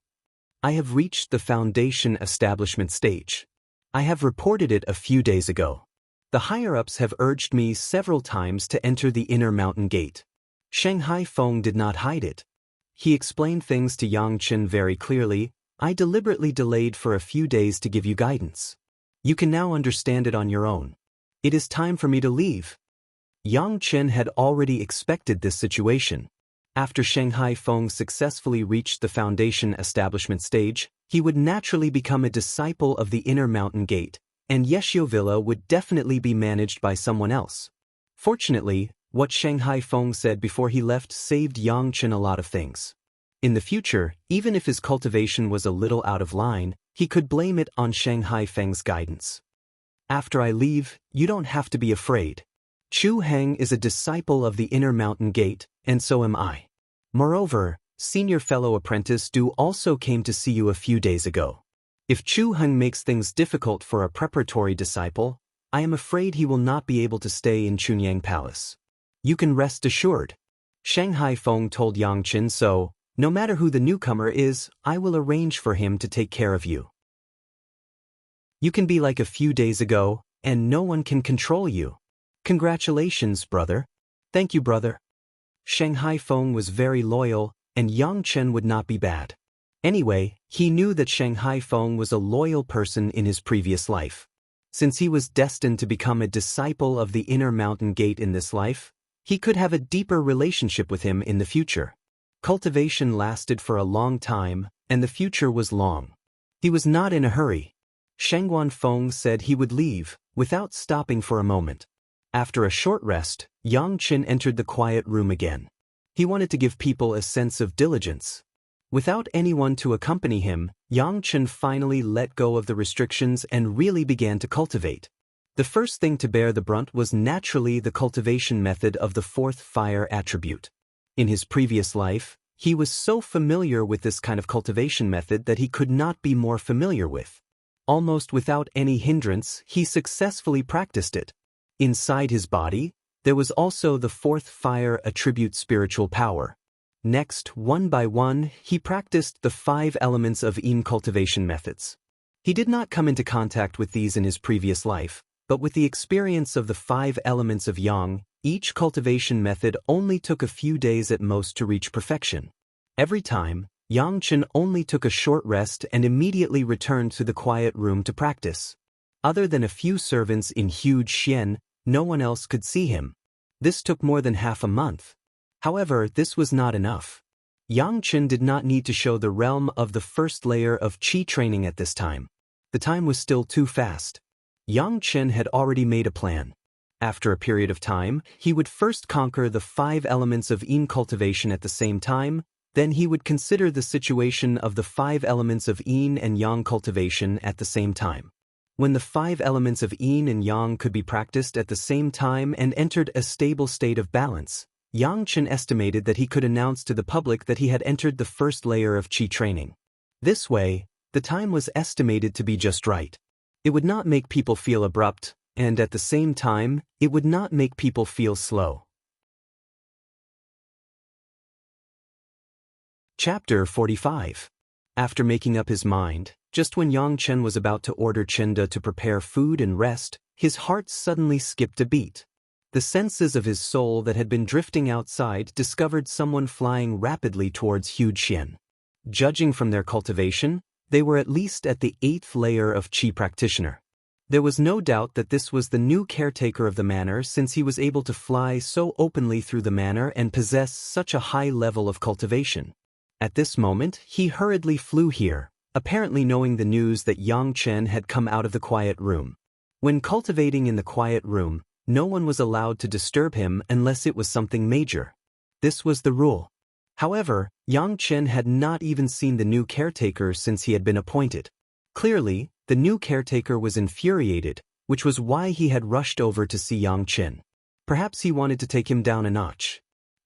A: "I have reached the foundation establishment stage. I have reported it a few days ago. The higher-ups have urged me several times to enter the inner mountain gate." Shanghai Feng did not hide it. He explained things to Xianxian very clearly. "I deliberately delayed for a few days to give you guidance. You can now understand it on your own. It is time for me to leave." Xianxian had already expected this situation. After Shanghai Feng successfully reached the foundation establishment stage, he would naturally become a disciple of the inner mountain gate, and Yeshio Villa would definitely be managed by someone else. Fortunately, what Shanghai Feng said before he left saved Xianxian a lot of things. In the future, even if his cultivation was a little out of line, he could blame it on Shanghai Feng's guidance. "After I leave, you don't have to be afraid. Chu Heng is a disciple of the inner mountain gate, and so am I. Moreover, senior fellow apprentice Du also came to see you a few days ago. If Chu Heng makes things difficult for a preparatory disciple, I am afraid he will not be able to stay in Chunyang Palace. You can rest assured." Shanghai Feng told Xianxian, "So, no matter who the newcomer is, I will arrange for him to take care of you. You can be like a few days ago, and no one can control you." "Congratulations, brother." "Thank you, brother." Shanghai Feng was very loyal, and Xianxian would not be bad. Anyway, he knew that Shanghai Feng was a loyal person in his previous life. Since he was destined to become a disciple of the inner mountain gate in this life, he could have a deeper relationship with him in the future. Cultivation lasted for a long time, and the future was long. He was not in a hurry. Shengguan Feng said he would leave, without stopping for a moment. After a short rest, Xianxian entered the quiet room again. He wanted to give people a sense of diligence. Without anyone to accompany him, Xianxian finally let go of the restrictions and really began to cultivate. The first thing to bear the brunt was naturally the cultivation method of the 4th fire attribute. In his previous life, he was so familiar with this kind of cultivation method that he could not be more familiar with. Almost without any hindrance, he successfully practiced it. Inside his body, there was also the 4th fire attribute spiritual power. Next, one by one, he practiced the 5 elements of Yin cultivation methods. He did not come into contact with these in his previous life, But with the experience of the 5 elements of yang, each cultivation method only took a few days at most to reach perfection. Every time, Xianxian only took a short rest and immediately returned to the quiet room to practice. Other than a few servants in huge xian, no one else could see him. This took more than half a month. However, this was not enough. Xianxian did not need to show the realm of the first layer of qi training at this time. The time was still too fast. Xianxian had already made a plan. After a period of time, he would first conquer the 5 elements of yin cultivation at the same time, then he would consider the situation of the 5 elements of yin and yang cultivation at the same time. When the 5 elements of yin and yang could be practiced at the same time and entered a stable state of balance, Xianxian estimated that he could announce to the public that he had entered the first layer of qi training. This way, the time was estimated to be just right. It would not make people feel abrupt, and at the same time, it would not make people feel slow. Chapter 45. After making up his mind, just when Xianxian was about to order Qinda to prepare food and rest, his heart suddenly skipped a beat. The senses of his soul that had been drifting outside discovered someone flying rapidly towards huge xian. Judging from their cultivation, they were at least at the 8th layer of qi practitioner. There was no doubt that this was the new caretaker of the manor, since he was able to fly so openly through the manor and possess such a high level of cultivation. At this moment, he hurriedly flew here, apparently knowing the news that Xianxian had come out of the quiet room. When cultivating in the quiet room, no one was allowed to disturb him unless it was something major. This was the rule. However, Xianxian had not even seen the new caretaker since he had been appointed. Clearly, the new caretaker was infuriated, which was why he had rushed over to see Xianxian. Perhaps he wanted to take him down a notch.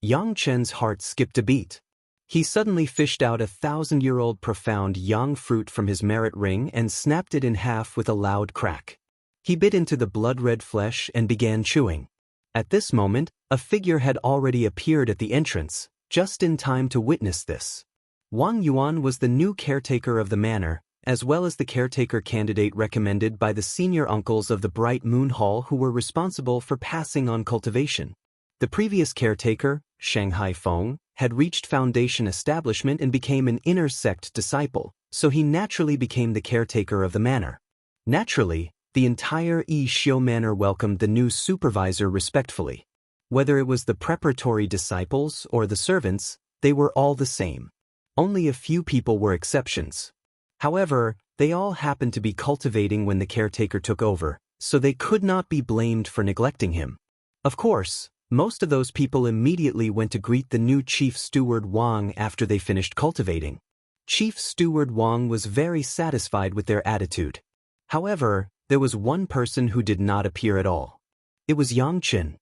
A: Xianxian's heart skipped a beat. He suddenly fished out a 1,000-year-old profound yang fruit from his merit ring and snapped it in half with a loud crack. He bit into the blood-red flesh and began chewing. At this moment, a figure had already appeared at the entrance, just in time to witness this. Wang Yuan was the new caretaker of the manor, as well as the caretaker candidate recommended by the senior uncles of the Bright Moon Hall who were responsible for passing on cultivation. The previous caretaker, Shanghai Feng, had reached foundation establishment and became an inner sect disciple, so he naturally became the caretaker of the manor. Naturally, the entire Yi Xiu manor welcomed the new supervisor respectfully. Whether it was the preparatory disciples or the servants, they were all the same. Only a few people were exceptions. However, they all happened to be cultivating when the caretaker took over, so they could not be blamed for neglecting him. Of course, most of those people immediately went to greet the new Chief Steward Wang after they finished cultivating. Chief Steward Wang was very satisfied with their attitude. However, there was one person who did not appear at all. It was Xianxian.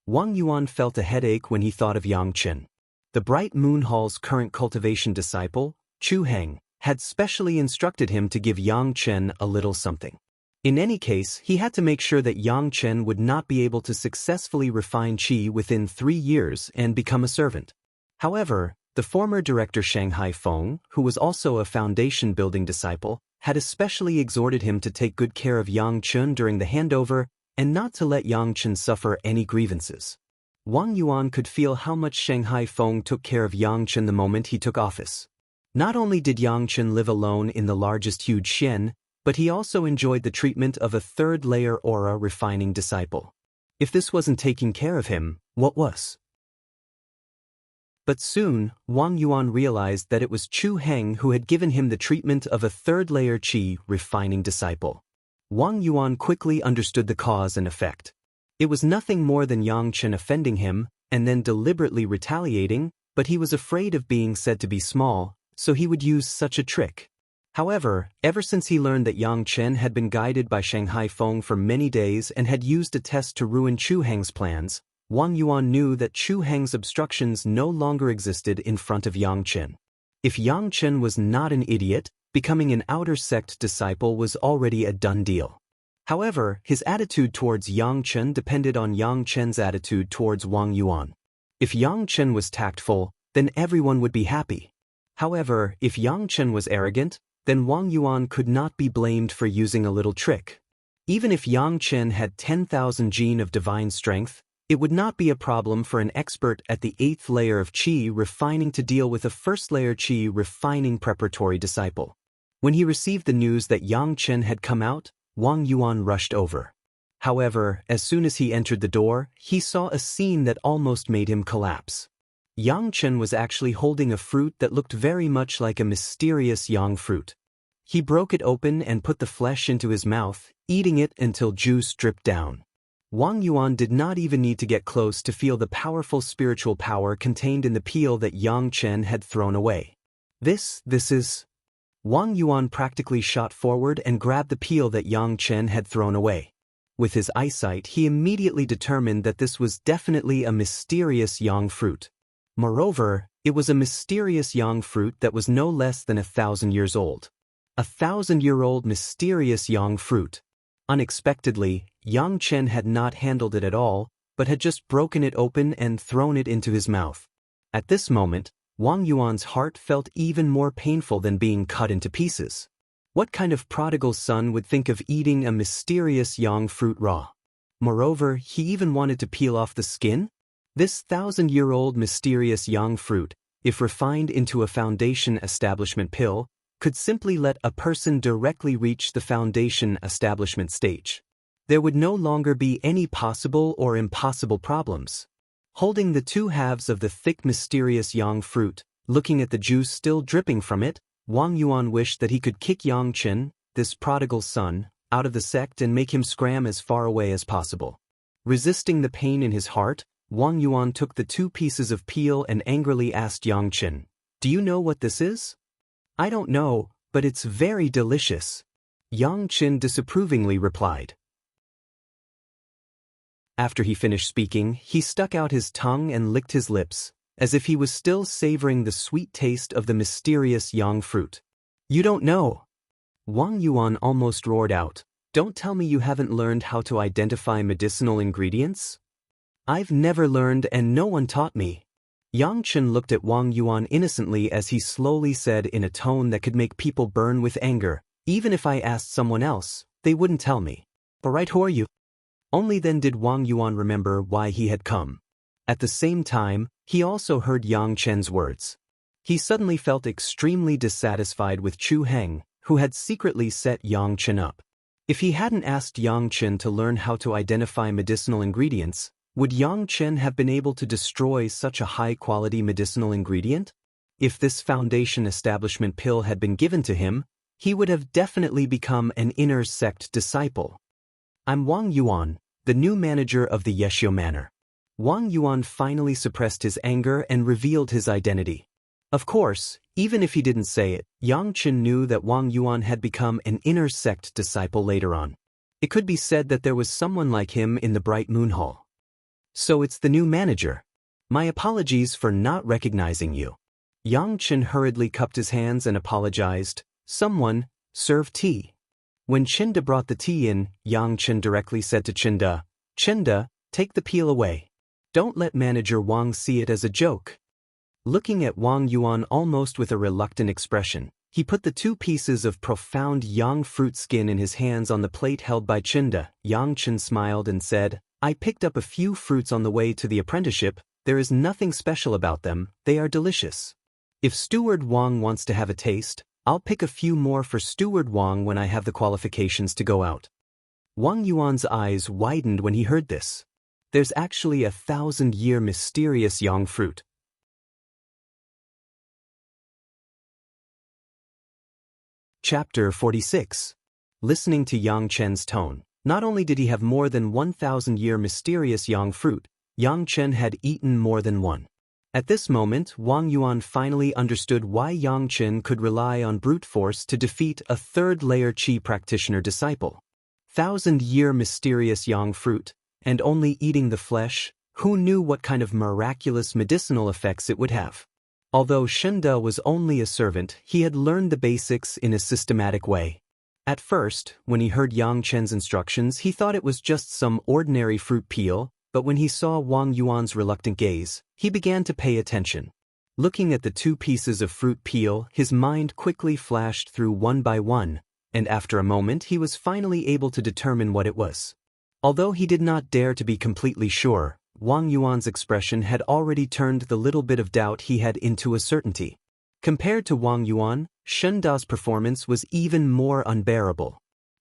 A: Wang Yuan felt a headache when he thought of Xianxian. The Bright Moon Hall's current cultivation disciple, Chu Heng, had specially instructed him to give Xianxian a little something. In any case, he had to make sure that Xianxian would not be able to successfully refine qi within 3 years and become a servant. However, the former director Shanghai Feng, who was also a foundation-building disciple, had especially exhorted him to take good care of Xianxian during the handover and not to let Xianxian suffer any grievances. Wang Yuan could feel how much Shanghai Feng took care of Xianxian the moment he took office. Not only did Xianxian live alone in the largest huge xian, but he also enjoyed the treatment of a 3rd-layer aura refining disciple. If this wasn't taking care of him, what was? But soon, Wang Yuan realized that it was Chu Heng who had given him the treatment of a 3rd-layer qi refining disciple. Wang Yuan quickly understood the cause and effect. It was nothing more than Xianxian offending him and then deliberately retaliating, but he was afraid of being said to be small, so he would use such a trick. However, ever since he learned that Xianxian had been guided by Shanghai Feng for many days and had used a test to ruin Chu Heng's plans, Wang Yuan knew that Chu Heng's obstructions no longer existed in front of Xianxian. If Xianxian was not an idiot, becoming an outer sect disciple was already a done deal. However, his attitude towards Xianxian depended on Xianxian's attitude towards Wang Yuan. If Xianxian was tactful, then everyone would be happy. However, if Xianxian was arrogant, then Wang Yuan could not be blamed for using a little trick. Even if Xianxian had 10,000 gene of divine strength, it would not be a problem for an expert at the 8th layer of Qi refining to deal with a 1st layer Qi refining preparatory disciple. When he received the news that Xianxian had come out, Wang Yuan rushed over. However, as soon as he entered the door, he saw a scene that almost made him collapse. Xianxian was actually holding a fruit that looked very much like a mysterious yang fruit. He broke it open and put the flesh into his mouth, eating it until juice dripped down. Wang Yuan did not even need to get close to feel the powerful spiritual power contained in the peel that Xianxian had thrown away. This is... Wang Yuan practically shot forward and grabbed the peel that Xianxian had thrown away. With his eyesight, he immediately determined that this was definitely a mysterious yang fruit. Moreover, it was a mysterious yang fruit that was no less than 1,000 years old. 1,000-year-old mysterious yang fruit. Unexpectedly, Xianxian had not handled it at all, but had just broken it open and thrown it into his mouth. At this moment, Wang Yuan's heart felt even more painful than being cut into pieces. What kind of prodigal son would think of eating a mysterious yang fruit raw? Moreover, he even wanted to peel off the skin? This 1,000-year-old mysterious yang fruit, if refined into a foundation establishment pill, could simply let a person directly reach the foundation establishment stage. There would no longer be any possible or impossible problems. Holding the two halves of the thick mysterious yang fruit, looking at the juice still dripping from it, Wang Yuan wished that he could kick Xianxian, this prodigal son, out of the sect and make him scram as far away as possible. Resisting the pain in his heart, Wang Yuan took the 2 pieces of peel and angrily asked Xianxian, "Do you know what this is?" "I don't know, but it's very delicious," Xianxian disapprovingly replied. After he finished speaking, he stuck out his tongue and licked his lips, as if he was still savoring the sweet taste of the mysterious yang fruit. "You don't know?" Wang Yuan almost roared out, "Don't tell me you haven't learned how to identify medicinal ingredients?" "I've never learned and no one taught me." Xianxian looked at Wang Yuan innocently as he slowly said in a tone that could make people burn with anger, "Even if I asked someone else, they wouldn't tell me. But right who are you?" Only then did Wang Yuan remember why he had come. At the same time, he also heard Xianxian's words. He suddenly felt extremely dissatisfied with Chu Heng, who had secretly set Xianxian up. If he hadn't asked Xianxian to learn how to identify medicinal ingredients, would Xianxian have been able to destroy such a high-quality medicinal ingredient? If this foundation establishment pill had been given to him, he would have definitely become an inner sect disciple. "I'm Wang Yuan, the new manager of the Yeshio Manor." Wang Yuan finally suppressed his anger and revealed his identity. Of course, even if he didn't say it, Xianxian knew that Wang Yuan had become an inner sect disciple later on. It could be said that there was someone like him in the Bright Moon Hall. "So it's the new manager. My apologies for not recognizing you." Xianxian hurriedly cupped his hands and apologized. "Someone, serve tea." When Chinda brought the tea in, Xianxian directly said to Chinda, "Chinda, take the peel away. Don't let Manager Wang see it as a joke." Looking at Wang Yuan almost with a reluctant expression, he put the 2 pieces of profound yang fruit skin in his hands on the plate held by Chinda. Xianxian smiled and said, "I picked up a few fruits on the way to the apprenticeship. There is nothing special about them, they are delicious. If Steward Wang wants to have a taste, I'll pick a few more for Steward Wang when I have the qualifications to go out." Wang Yuan's eyes widened when he heard this. There's actually a 1,000-year mysterious yang fruit. Chapter 46. Listening to Xianxian's tone, not only did he have more than 1,000-year mysterious yang fruit, Xianxian had eaten more than one. At this moment, Wang Yuan finally understood why Xianxian could rely on brute force to defeat a 3rd-layer Qi practitioner disciple. 1,000-year mysterious yang fruit, and only eating the flesh, who knew what kind of miraculous medicinal effects it would have? Although Shenda was only a servant, he had learned the basics in a systematic way. At first, when he heard Xianxian's instructions, he thought it was just some ordinary fruit peel, but when he saw Wang Yuan's reluctant gaze, he began to pay attention. Looking at the 2 pieces of fruit peel, his mind quickly flashed through one by one, and after a moment he was finally able to determine what it was. Although he did not dare to be completely sure, Wang Yuan's expression had already turned the little bit of doubt he had into a certainty. Compared to Wang Yuan, Shen Da's performance was even more unbearable.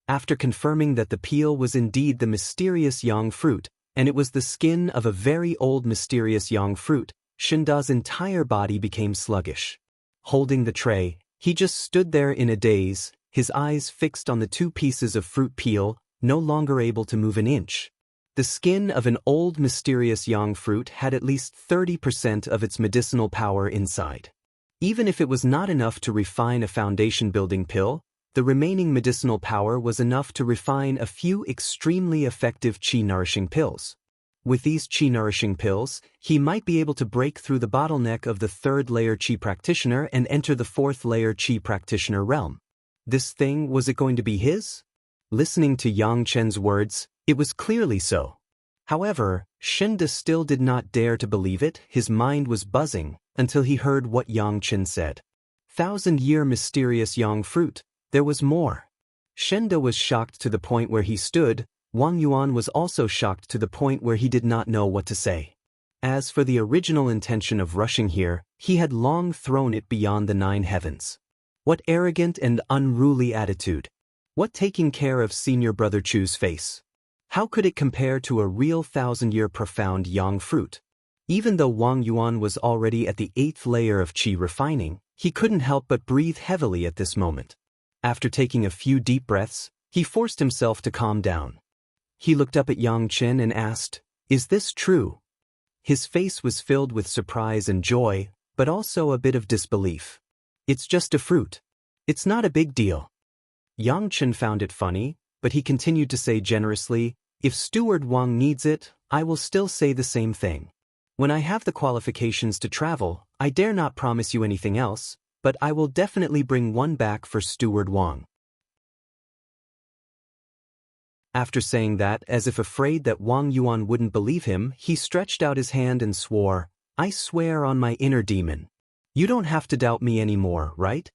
A: After confirming that the peel was indeed the mysterious yang fruit, and it was the skin of a very old mysterious yang fruit, Shen Da's entire body became sluggish. Holding the tray, he just stood there in a daze, his eyes fixed on the two pieces of fruit peel, no longer able to move an inch. The skin of an old mysterious yang fruit had at least 30% of its medicinal power inside. Even if it was not enough to refine a foundation-building pill, the remaining medicinal power was enough to refine a few extremely effective qi-nourishing pills. With these qi-nourishing pills, he might be able to break through the bottleneck of the third-layer qi practitioner and enter the fourth-layer qi practitioner realm. This thing, was it going to be his? Listening to Yang Chen's words, it was clearly so. However, Shen De still did not dare to believe it. His mind was buzzing until he heard what Yang Chen said. 1,000-year mysterious yang fruit. There was more. Shen De was shocked to the point where he stood. Wang Yuan was also shocked to the point where he did not know what to say. As for the original intention of rushing here, he had long thrown it beyond the 9 heavens. What arrogant and unruly attitude! What taking care of senior brother Chu's face! How could it compare to a real 1,000-year profound yang fruit? Even though Wang Yuan was already at the 8th layer of qi refining, he couldn't help but breathe heavily at this moment. After taking a few deep breaths, he forced himself to calm down. He looked up at Yang Chen and asked, "Is this true?" His face was filled with surprise and joy, but also a bit of disbelief. "It's just a fruit. It's not a big deal." Yang Chen found it funny, but he continued to say generously, "If Steward Wang needs it, I will still say the same thing. When I have the qualifications to travel, I dare not promise you anything else, but I will definitely bring one back for Steward Wang." After saying that, as if afraid that Wang Yuan wouldn't believe him, he stretched out his hand and swore, "I swear on my inner demon. You don't have to doubt me anymore, right?"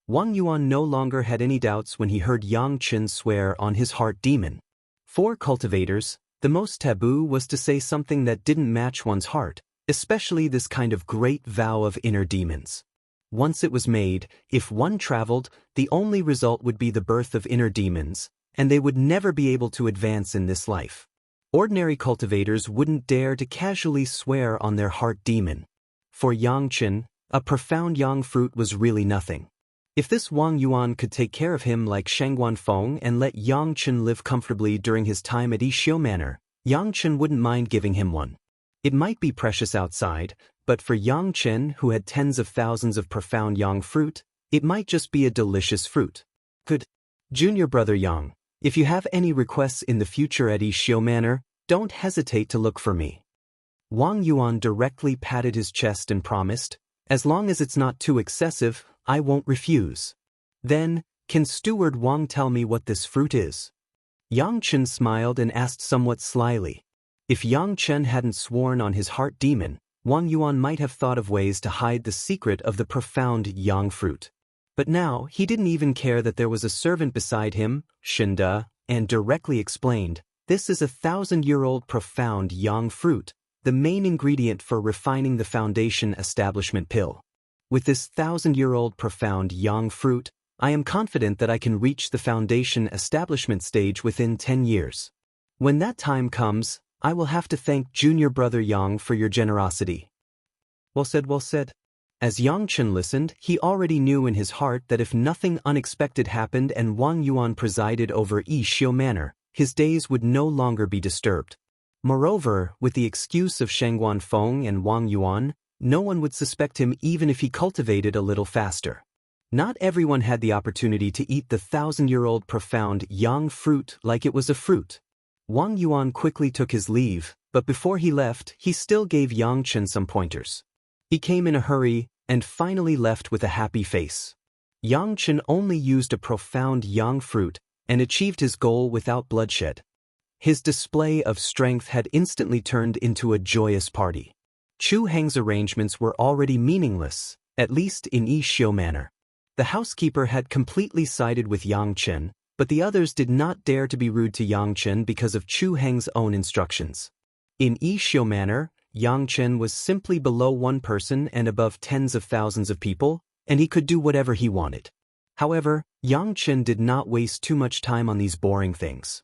A: Wang Yuan no longer had any doubts when he heard Yang Chen swear on his heart demon. For cultivators, the most taboo was to say something that didn't match one's heart, especially this kind of great vow of inner demons. Once it was made, if one traveled, the only result would be the birth of inner demons, and they would never be able to advance in this life. Ordinary cultivators wouldn't dare to casually swear on their heart demon. For Yang Chen, a profound yang fruit was really nothing. If this Wang Yuan could take care of him like Shangguan Feng and let Yang Chen live comfortably during his time at Yixiu Manor, Yang Chen wouldn't mind giving him one. It might be precious outside, but for Yang Chen, who had tens of thousands of profound yang fruit, it might just be a delicious fruit. Good. Junior brother Yang, if you have any requests in the future at Yixiu Manor, don't hesitate to look for me. Wang Yuan directly patted his chest and promised, "As long as it's not too excessive, I won't refuse." "Then, can Steward Wang tell me what this fruit is?" Yang Chen smiled and asked somewhat slyly. If Yang Chen hadn't sworn on his heart demon, Wang Yuan might have thought of ways to hide the secret of the profound yang fruit. But now, he didn't even care that there was a servant beside him, Shen De, and directly explained, "This is a 1,000-year-old profound yang fruit, the main ingredient for refining the foundation establishment pill. With this 1,000-year-old profound yang fruit, I am confident that I can reach the foundation establishment stage within 10 years. When that time comes, I will have to thank junior brother Yang for your generosity." Well said, well said. As Yang Chen listened, he already knew in his heart that if nothing unexpected happened and Wang Yuan presided over Yixiu Manor, his days would no longer be disturbed. Moreover, with the excuse of Shangguan Feng and Wang Yuan, no one would suspect him even if he cultivated a little faster. Not everyone had the opportunity to eat the 1,000-year-old profound yang fruit like it was a fruit. Wang Yuan quickly took his leave, but before he left, he still gave Yang Chen some pointers. He came in a hurry, and finally left with a happy face. Yang Chen only used a profound yang fruit, and achieved his goal without bloodshed. His display of strength had instantly turned into a joyous party. Chu Heng's arrangements were already meaningless, at least in Yixiu Manor. The housekeeper had completely sided with Xianxian, but the others did not dare to be rude to Xianxian because of Chu Heng's own instructions. In Yixiu manner, Xianxian was simply below one person and above tens of thousands of people, and he could do whatever he wanted. However, Xianxian did not waste too much time on these boring things.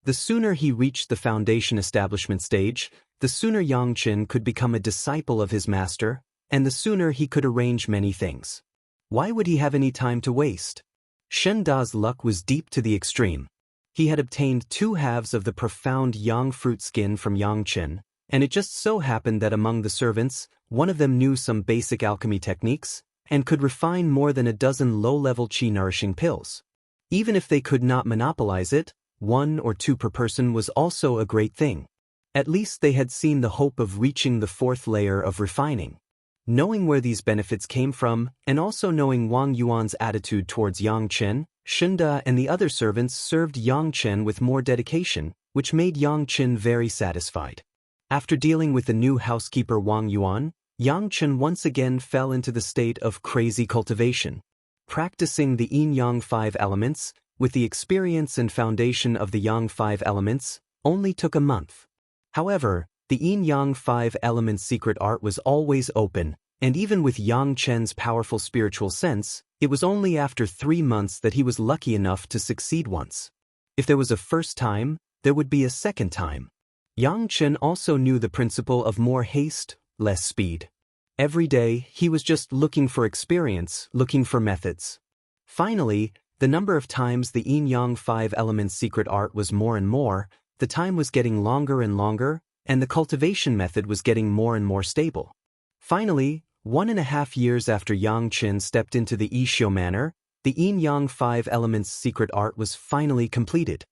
A: The sooner he reached the foundation establishment stage, the sooner Xianxian could become a disciple of his master, and the sooner he could arrange many things. Why would he have any time to waste? Shen Da's luck was deep to the extreme. He had obtained 2/2 of the profound yang fruit skin from Xianxian, and it just so happened that among the servants, one of them knew some basic alchemy techniques, and could refine more than a dozen low-level qi-nourishing pills. Even if they could not monopolize it, 1 or 2 per person was also a great thing. At least they had seen the hope of reaching the 4th layer of refining. Knowing where these benefits came from, and also knowing Wang Yuan's attitude towards Xianxian, Shenda and the other servants served Xianxian with more dedication, which made Xianxian very satisfied. After dealing with the new housekeeper Wang Yuan, Xianxian once again fell into the state of crazy cultivation. Practicing the yin-yang 5 elements, with the experience and foundation of the yang 5 elements, only took a month. However, the yin-yang 5 elements secret art was always open, and even with Xianxian's powerful spiritual sense, it was only after 3 months that he was lucky enough to succeed once. If there was a first time, there would be a second time. Xianxian also knew the principle of more haste, less speed. Every day, he was just looking for experience, looking for methods. Finally, the number of times the yin-yang 5 elements secret art was more and more, the time was getting longer and longer, and the cultivation method was getting more and more stable. Finally, 1.5 years after Xianxian stepped into the Yixiu manner, the yin-yang 5 elements secret art was finally completed.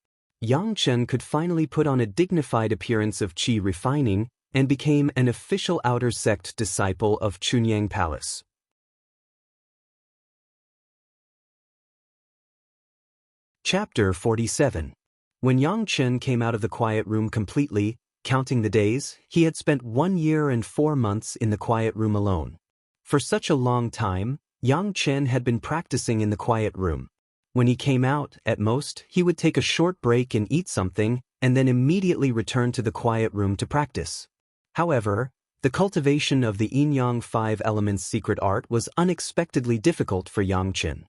A: Xianxian could finally put on a dignified appearance of qi refining and became an official outer sect disciple of Chunyang Palace. Chapter 47. When Xianxian came out of the quiet room completely, counting the days, he had spent 1 year and 4 months in the quiet room alone. For such a long time, Xianxian had been practicing in the quiet room. When he came out, at most, he would take a short break and eat something, and then immediately return to the quiet room to practice. However, the cultivation of the yin-yang 5 elements secret art was unexpectedly difficult for Xianxian.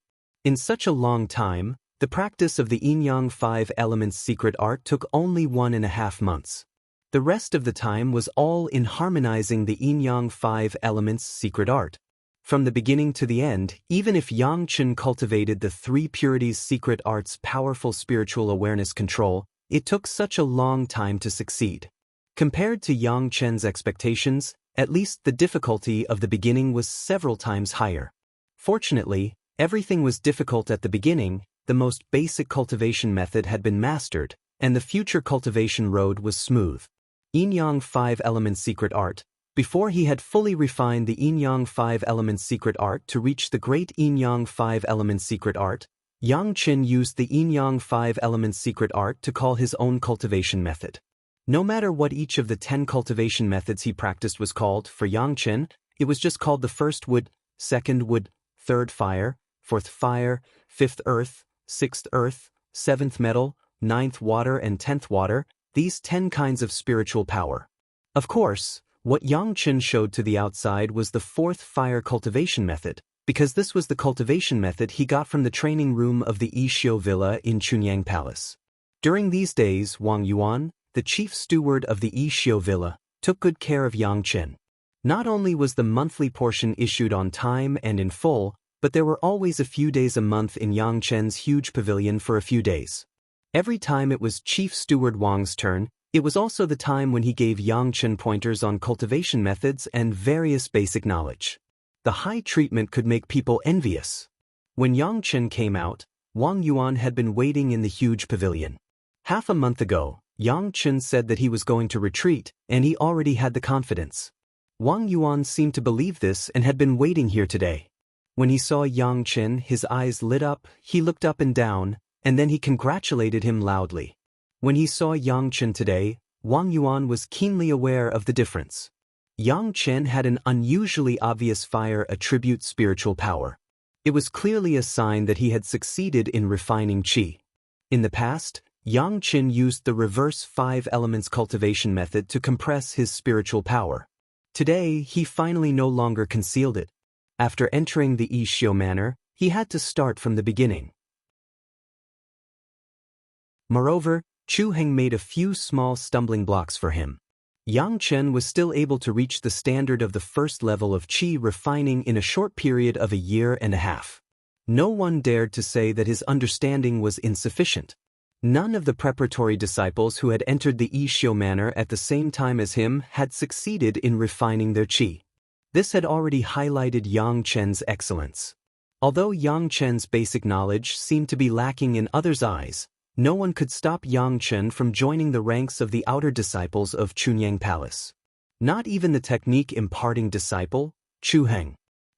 A: In such a long time, the practice of the yin-yang 5 elements secret art took only 1.5 months. The rest of the time was all in harmonizing the yin-yang 5 elements secret art. From the beginning to the end, even if Xianxian cultivated the 3 purities secret art's powerful spiritual awareness control, it took such a long time to succeed. Compared to Xianxian's expectations, at least the difficulty of the beginning was several times higher. Fortunately, everything was difficult at the beginning, the most basic cultivation method had been mastered, and the future cultivation road was smooth. Yin-yang 5 elements secret art. Before he had fully refined the yin-yang 5 elements secret art to reach the great yin-yang 5 elements secret art, Xianxian used the yin-yang 5 elements secret art to call his own cultivation method. No matter what each of the 10 cultivation methods he practiced was called, for Xianxian, it was just called the first wood, second wood, third fire, fourth fire, fifth earth, sixth earth, seventh metal, ninth water and 10th water, these 10 kinds of spiritual power. Of course, what Xianxian showed to the outside was the 4th fire cultivation method, because this was the cultivation method he got from the training room of the Yixiu Villa in Chunyang Palace. During these days, Wang Yuan, the chief steward of the Yixiu Villa, took good care of Xianxian. Not only was the monthly portion issued on time and in full, but there were always a few days a month in Xianxian's huge pavilion for a few days. Every time it was Chief Steward Wang's turn, it was also the time when he gave Xianxian pointers on cultivation methods and various basic knowledge. The high treatment could make people envious. When Xianxian came out, Wang Yuan had been waiting in the huge pavilion. Half a month ago, Xianxian said that he was going to retreat, and he already had the confidence. Wang Yuan seemed to believe this and had been waiting here today. When he saw Xianxian, his eyes lit up, he looked up and down, and then he congratulated him loudly. When he saw Xianxian today, Wang Yuan was keenly aware of the difference. Xianxian had an unusually obvious fire attribute spiritual power. It was clearly a sign that he had succeeded in refining qi. In the past, Xianxian used the reverse 5 elements cultivation method to compress his spiritual power. Today, he finally no longer concealed it. After entering the Yixio manor, he had to start from the beginning. Moreover, Chu Heng made a few small stumbling blocks for him. Xianxian was still able to reach the standard of the first level of qi refining in a short period of a year and a half. No one dared to say that his understanding was insufficient. None of the preparatory disciples who had entered the Yixio manor at the same time as him had succeeded in refining their qi. This had already highlighted Xianxian's excellence. Although Xianxian's basic knowledge seemed to be lacking in others' eyes, no one could stop Xianxian from joining the ranks of the outer disciples of Chunyang Palace. Not even the technique imparting disciple, Chu Heng.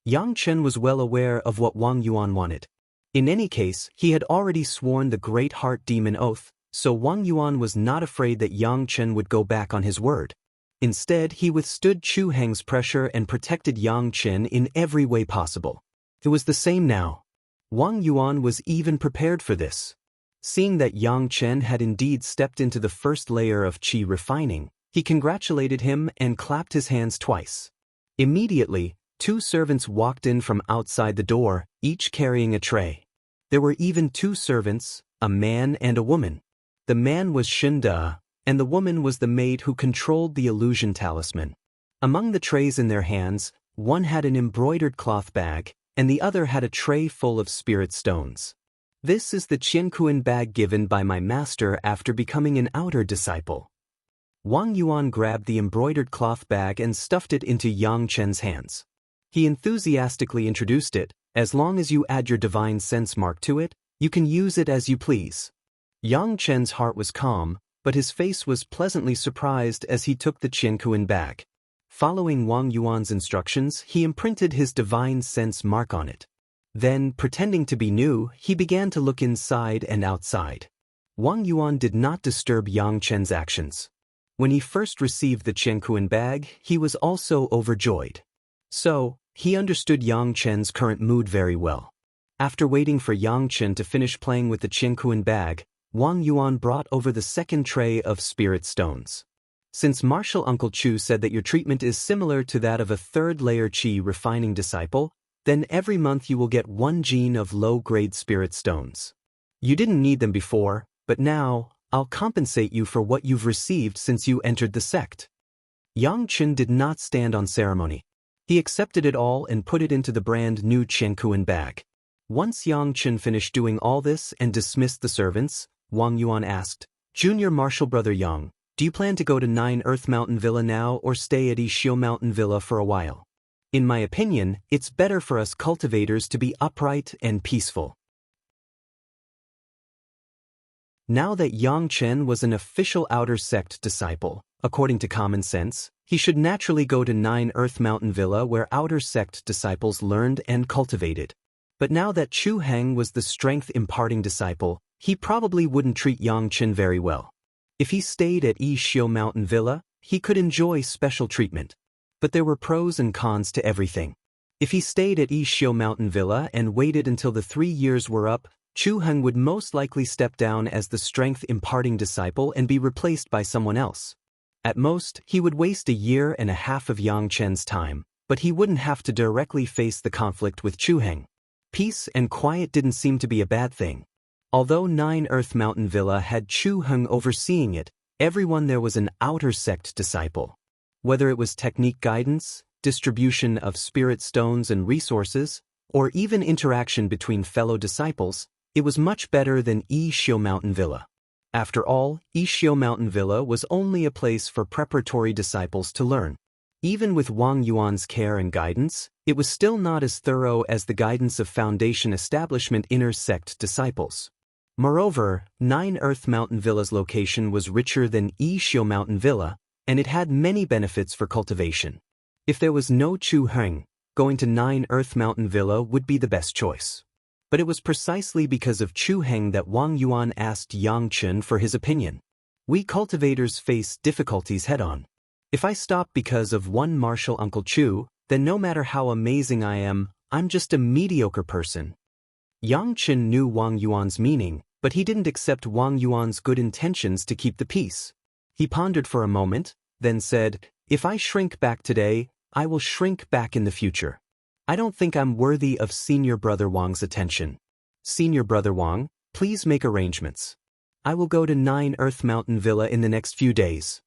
A: Xianxian was well aware of what Wang Yuan wanted. In any case, he had already sworn the Great Heart Demon Oath, so Wang Yuan was not afraid that Xianxian would go back on his word. Instead, he withstood Chu Heng's pressure and protected Xianxian in every way possible. It was the same now. Wang Yuan was even prepared for this. Seeing that Xianxian had indeed stepped into the first layer of qi refining, he congratulated him and clapped his hands twice. Immediately, 2 servants walked in from outside the door, each carrying a tray. There were even 2 servants, a man and a woman. The man was Shinda, and the woman was the maid who controlled the illusion talisman. Among the trays in their hands, one had an embroidered cloth bag, and the other had a tray full of spirit stones. This is the Qiankuan bag given by my master after becoming an outer disciple. Wang Yuan grabbed the embroidered cloth bag and stuffed it into Xianxian's hands. He enthusiastically introduced it. As long as you add your divine sense mark to it, you can use it as you please. Xianxian's heart was calm, but his face was pleasantly surprised as he took the Qiankuan bag. Following Wang Yuan's instructions, he imprinted his divine sense mark on it. Then, pretending to be new, he began to look inside and outside. Wang Yuan did not disturb Xianxian's actions. When he first received the Qiankuan bag, he was also overjoyed. So, he understood Xianxian's current mood very well. After waiting for Xianxian to finish playing with the Qiankuan bag, Wang Yuan brought over the second tray of spirit stones. Since Martial Uncle Chu said that your treatment is similar to that of a third-layer qi refining disciple, then every month you will get 1 gene of low-grade spirit stones. You didn't need them before, but now, I'll compensate you for what you've received since you entered the sect. Xianxian did not stand on ceremony. He accepted it all and put it into the brand new Qiankuan bag. Once Xianxian finished doing all this and dismissed the servants, Wang Yuan asked, Junior Martial Brother Yang, do you plan to go to 9 Earth Mountain Villa now or stay at Yixio Mountain Villa for a while? In my opinion, it's better for us cultivators to be upright and peaceful. Now that Xianxian was an official outer sect disciple, according to common sense, he should naturally go to 9 Earth Mountain Villa where outer sect disciples learned and cultivated. But now that Chu Heng was the strength-imparting disciple, he probably wouldn't treat Xianxian very well. If he stayed at Yixio Mountain Villa, he could enjoy special treatment. But there were pros and cons to everything. If he stayed at Yixio Mountain Villa and waited until the 3 years were up, Chu Heng would most likely step down as the strength-imparting disciple and be replaced by someone else. At most, he would waste a year and a half of Xianxian's time, but he wouldn't have to directly face the conflict with Chu Heng. Peace and quiet didn't seem to be a bad thing. Although 9 Earth Mountain Villa had Chu Heng overseeing it, everyone there was an outer sect disciple. Whether it was technique guidance, distribution of spirit stones and resources, or even interaction between fellow disciples, it was much better than Yixio Mountain Villa. After all, Yixio Mountain Villa was only a place for preparatory disciples to learn. Even with Wang Yuan's care and guidance, it was still not as thorough as the guidance of Foundation Establishment inner sect disciples. Moreover, 9 Earth Mountain Villa's location was richer than Yixio Mountain Villa, and it had many benefits for cultivation. If there was no Chu Heng, going to 9 Earth Mountain Villa would be the best choice. But it was precisely because of Chu Heng that Wang Yuan asked Xianxian for his opinion. We cultivators face difficulties head-on. If I stop because of one martial Uncle Chu, then no matter how amazing I am, I'm just a mediocre person. Yang Qin knew Wang Yuan's meaning, but he didn't accept Wang Yuan's good intentions to keep the peace. He pondered for a moment, then said, "If I shrink back today, I will shrink back in the future. I don't think I'm worthy of Senior Brother Wang's attention. Senior Brother Wang, please make arrangements. I will go to 9 Earth Mountain Villa in the next few days."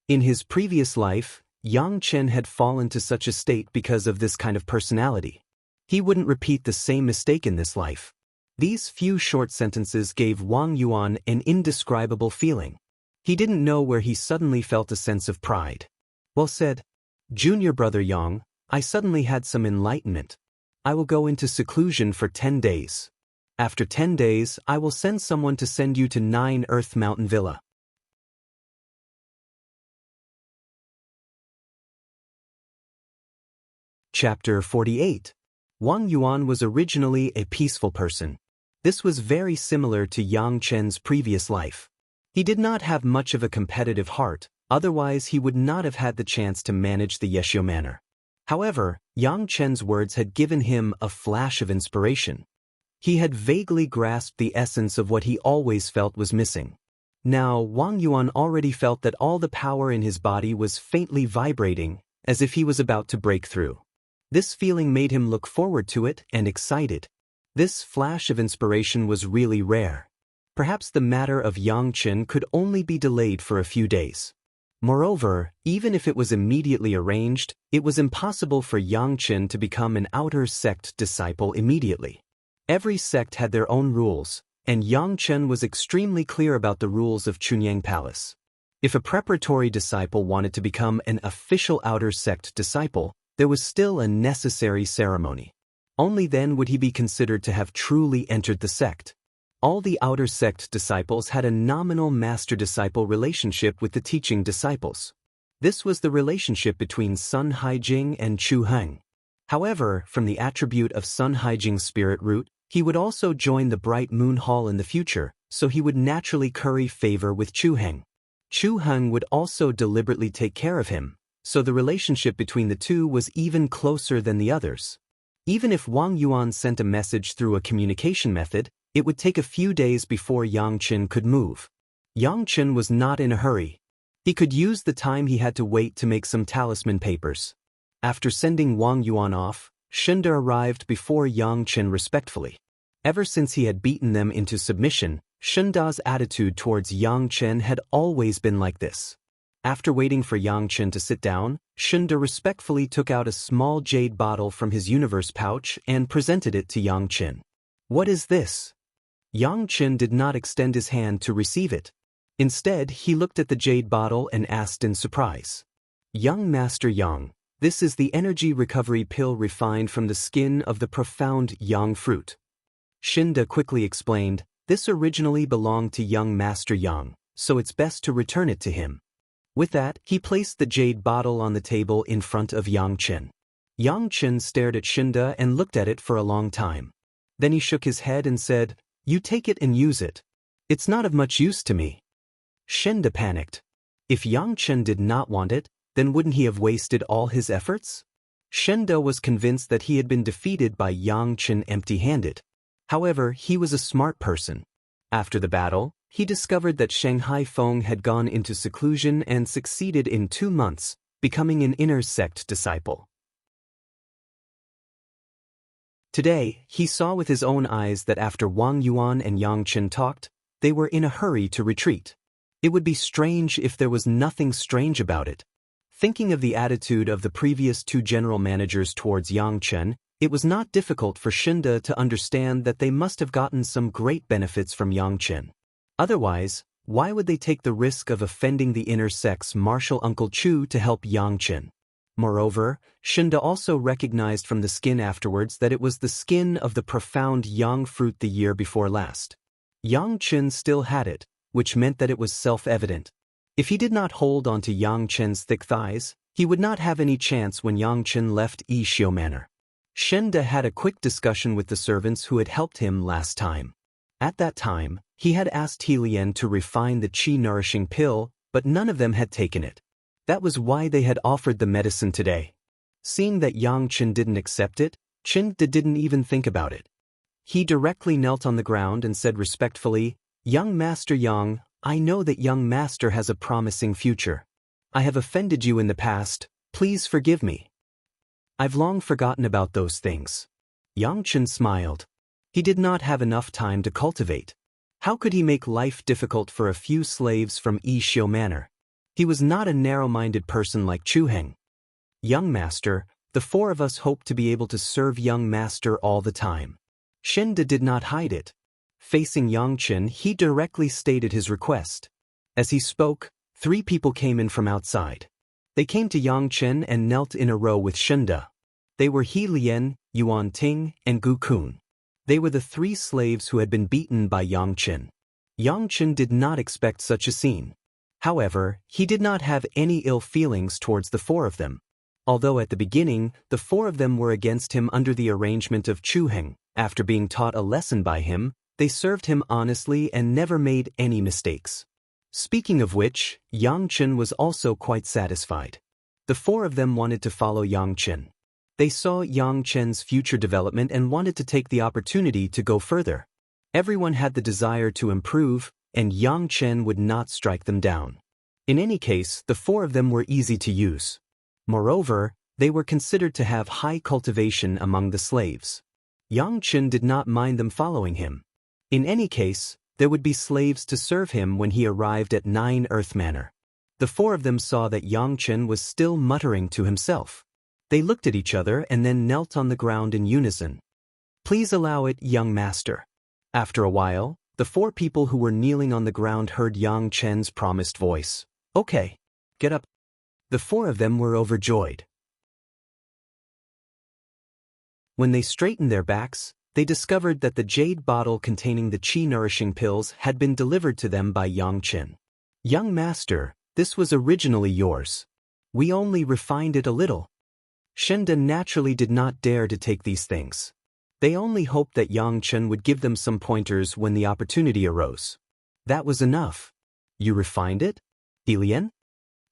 A: In his previous life, Yang Chen had fallen to such a state because of this kind of personality. He wouldn't repeat the same mistake in this life. These few short sentences gave Wang Yuan an indescribable feeling. He didn't know where he suddenly felt a sense of pride. "Well said. Junior Brother Yang, I suddenly had some enlightenment. I will go into seclusion for 10 days. After 10 days, I will send someone to send you to 9 Earth Mountain Villa." Chapter 48. Wang Yuan was originally a peaceful person. This was very similar to Yang Chen's previous life. He did not have much of a competitive heart, otherwise he would not have had the chance to manage the Yeshio manor. However, Yang Chen's words had given him a flash of inspiration. He had vaguely grasped the essence of what he always felt was missing. Now, Wang Yuan already felt that all the power in his body was faintly vibrating, as if he was about to break through. This feeling made him look forward to it and excited. This flash of inspiration was really rare. Perhaps the matter of Yang Chen could only be delayed for a few days. Moreover, even if it was immediately arranged, it was impossible for Yang Chen to become an outer sect disciple immediately. Every sect had their own rules, and Yang Chen was extremely clear about the rules of Chunyang Palace. If a preparatory disciple wanted to become an official outer sect disciple, there was still a necessary ceremony. Only then would he be considered to have truly entered the sect. All the outer sect disciples had a nominal master-disciple relationship with the teaching disciples. This was the relationship between Sun Haijing and Chu Heng. However, from the attribute of Sun Haijing's spirit root, he would also join the Bright Moon Hall in the future, so he would naturally curry favor with Chu Heng. Chu Heng would also deliberately take care of him, so the relationship between the two was even closer than the others. Even if Wang Yuan sent a message through a communication method, it would take a few days before Yang Chen could move. Yang Chen was not in a hurry. He could use the time he had to wait to make some talisman papers. After sending Wang Yuan off, Shenda arrived before Yang Chen respectfully. Ever since he had beaten them into submission, Shenda's attitude towards Yang Chen had always been like this. After waiting for Yang Chen to sit down, Shenda respectfully took out a small jade bottle from his universe pouch and presented it to Yang Chen. "What is this?" Yang Chen did not extend his hand to receive it. Instead, he looked at the jade bottle and asked in surprise. "Young Master Yang, this is the energy recovery pill refined from the skin of the profound Yang fruit." Shenda quickly explained, "This originally belonged to young Master Yang, so it's best to return it to him." With that, he placed the jade bottle on the table in front of Yang Chen. Yang Chen stared at Shenda and looked at it for a long time. Then he shook his head and said, "You take it and use it. It's not of much use to me." Shenda panicked. If Yang Chen did not want it, then wouldn't he have wasted all his efforts? Shenda was convinced that he had been defeated by Yang Chen empty-handed. However, he was a smart person. After the battle, he discovered that Shanghai Feng had gone into seclusion and succeeded in 2 months, becoming an inner sect disciple. Today, he saw with his own eyes that after Wang Yuan and Yang Chen talked, they were in a hurry to retreat. It would be strange if there was nothing strange about it. Thinking of the attitude of the previous 2 general managers towards Yang Chen, it was not difficult for Shenda to understand that they must have gotten some great benefits from Yang Chen. Otherwise, why would they take the risk of offending the inner sect's martial Uncle Chu to help Yang Chen? Moreover, Shenda also recognized from the skin afterwards that it was the skin of the profound Yang fruit the year before last. Yang Chen still had it, which meant that it was self-evident. If he did not hold on to Yang Chen's thick thighs, he would not have any chance when Yang Chen left Yishio Manor. Shenda had a quick discussion with the servants who had helped him last time. At that time, he had asked He Lian to refine the qi-nourishing pill, but none of them had taken it. That was why they had offered the medicine today. Seeing that Xianxian didn't accept it, Qin didn't even think about it. He directly knelt on the ground and said respectfully, "Young Master Yang, I know that young master has a promising future. I have offended you in the past, please forgive me. I've long forgotten about those things." Xianxian smiled. He did not have enough time to cultivate. How could he make life difficult for a few slaves from Yixiu Manor? He was not a narrow-minded person like Chu Heng. "Young master, the four of us hope to be able to serve young master all the time." Shinda did not hide it. Facing Xianxian, he directly stated his request. As he spoke, 3 people came in from outside. They came to Xianxian and knelt in a row with Shinda. They were He Lian, Yuan Ting, and Gu Kun. They were the 3 slaves who had been beaten by Xianxian. Xianxian did not expect such a scene. However, he did not have any ill feelings towards the 4 of them. Although at the beginning, the 4 of them were against him under the arrangement of Chu Heng, after being taught a lesson by him, they served him honestly and never made any mistakes. Speaking of which, Xianxian was also quite satisfied. The 4 of them wanted to follow Xianxian. They saw Xianxian's future development and wanted to take the opportunity to go further. Everyone had the desire to improve, and Xianxian would not strike them down. In any case, the 4 of them were easy to use. Moreover, they were considered to have high cultivation among the slaves. Xianxian did not mind them following him. In any case, there would be slaves to serve him when he arrived at 9 Earth Manor. The 4 of them saw that Xianxian was still muttering to himself. They looked at each other and then knelt on the ground in unison. "Please allow it, young master." After a while, the 4 people who were kneeling on the ground heard Xianxian's promised voice. "Okay. Get up." The 4 of them were overjoyed. When they straightened their backs, they discovered that the jade bottle containing the qi-nourishing pills had been delivered to them by Xianxian. "Young master, this was originally yours. We only refined it a little." Shinda naturally did not dare to take these things. They only hoped that Xianxian would give them some pointers when the opportunity arose. That was enough. "You refined it? He Lian?"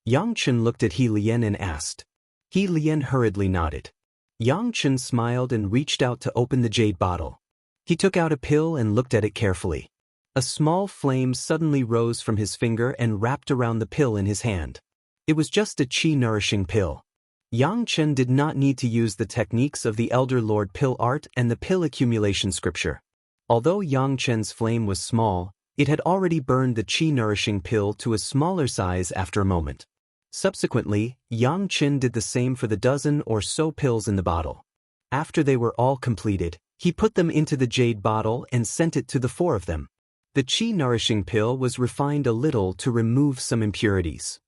A: Xianxian looked at He Lian and asked. He Lian hurriedly nodded. Xianxian smiled and reached out to open the jade bottle. He took out a pill and looked at it carefully. A small flame suddenly rose from his finger and wrapped around the pill in his hand. It was just a qi-nourishing pill. Xianxian did not need to use the techniques of the Elder Lord pill art and the pill accumulation scripture. Although Xianxian's flame was small, it had already burned the qi-nourishing pill to a smaller size after a moment. Subsequently, Xianxian did the same for the dozen or so pills in the bottle. After they were all completed, he put them into the jade bottle and sent it to the 4 of them. The qi-nourishing pill was refined a little to remove some impurities.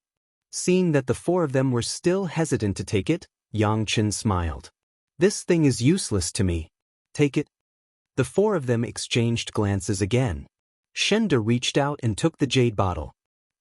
A: Seeing that the 4 of them were still hesitant to take it, Xianxian smiled. "This thing is useless to me. Take it." The 4 of them exchanged glances again. Shinda reached out and took the jade bottle.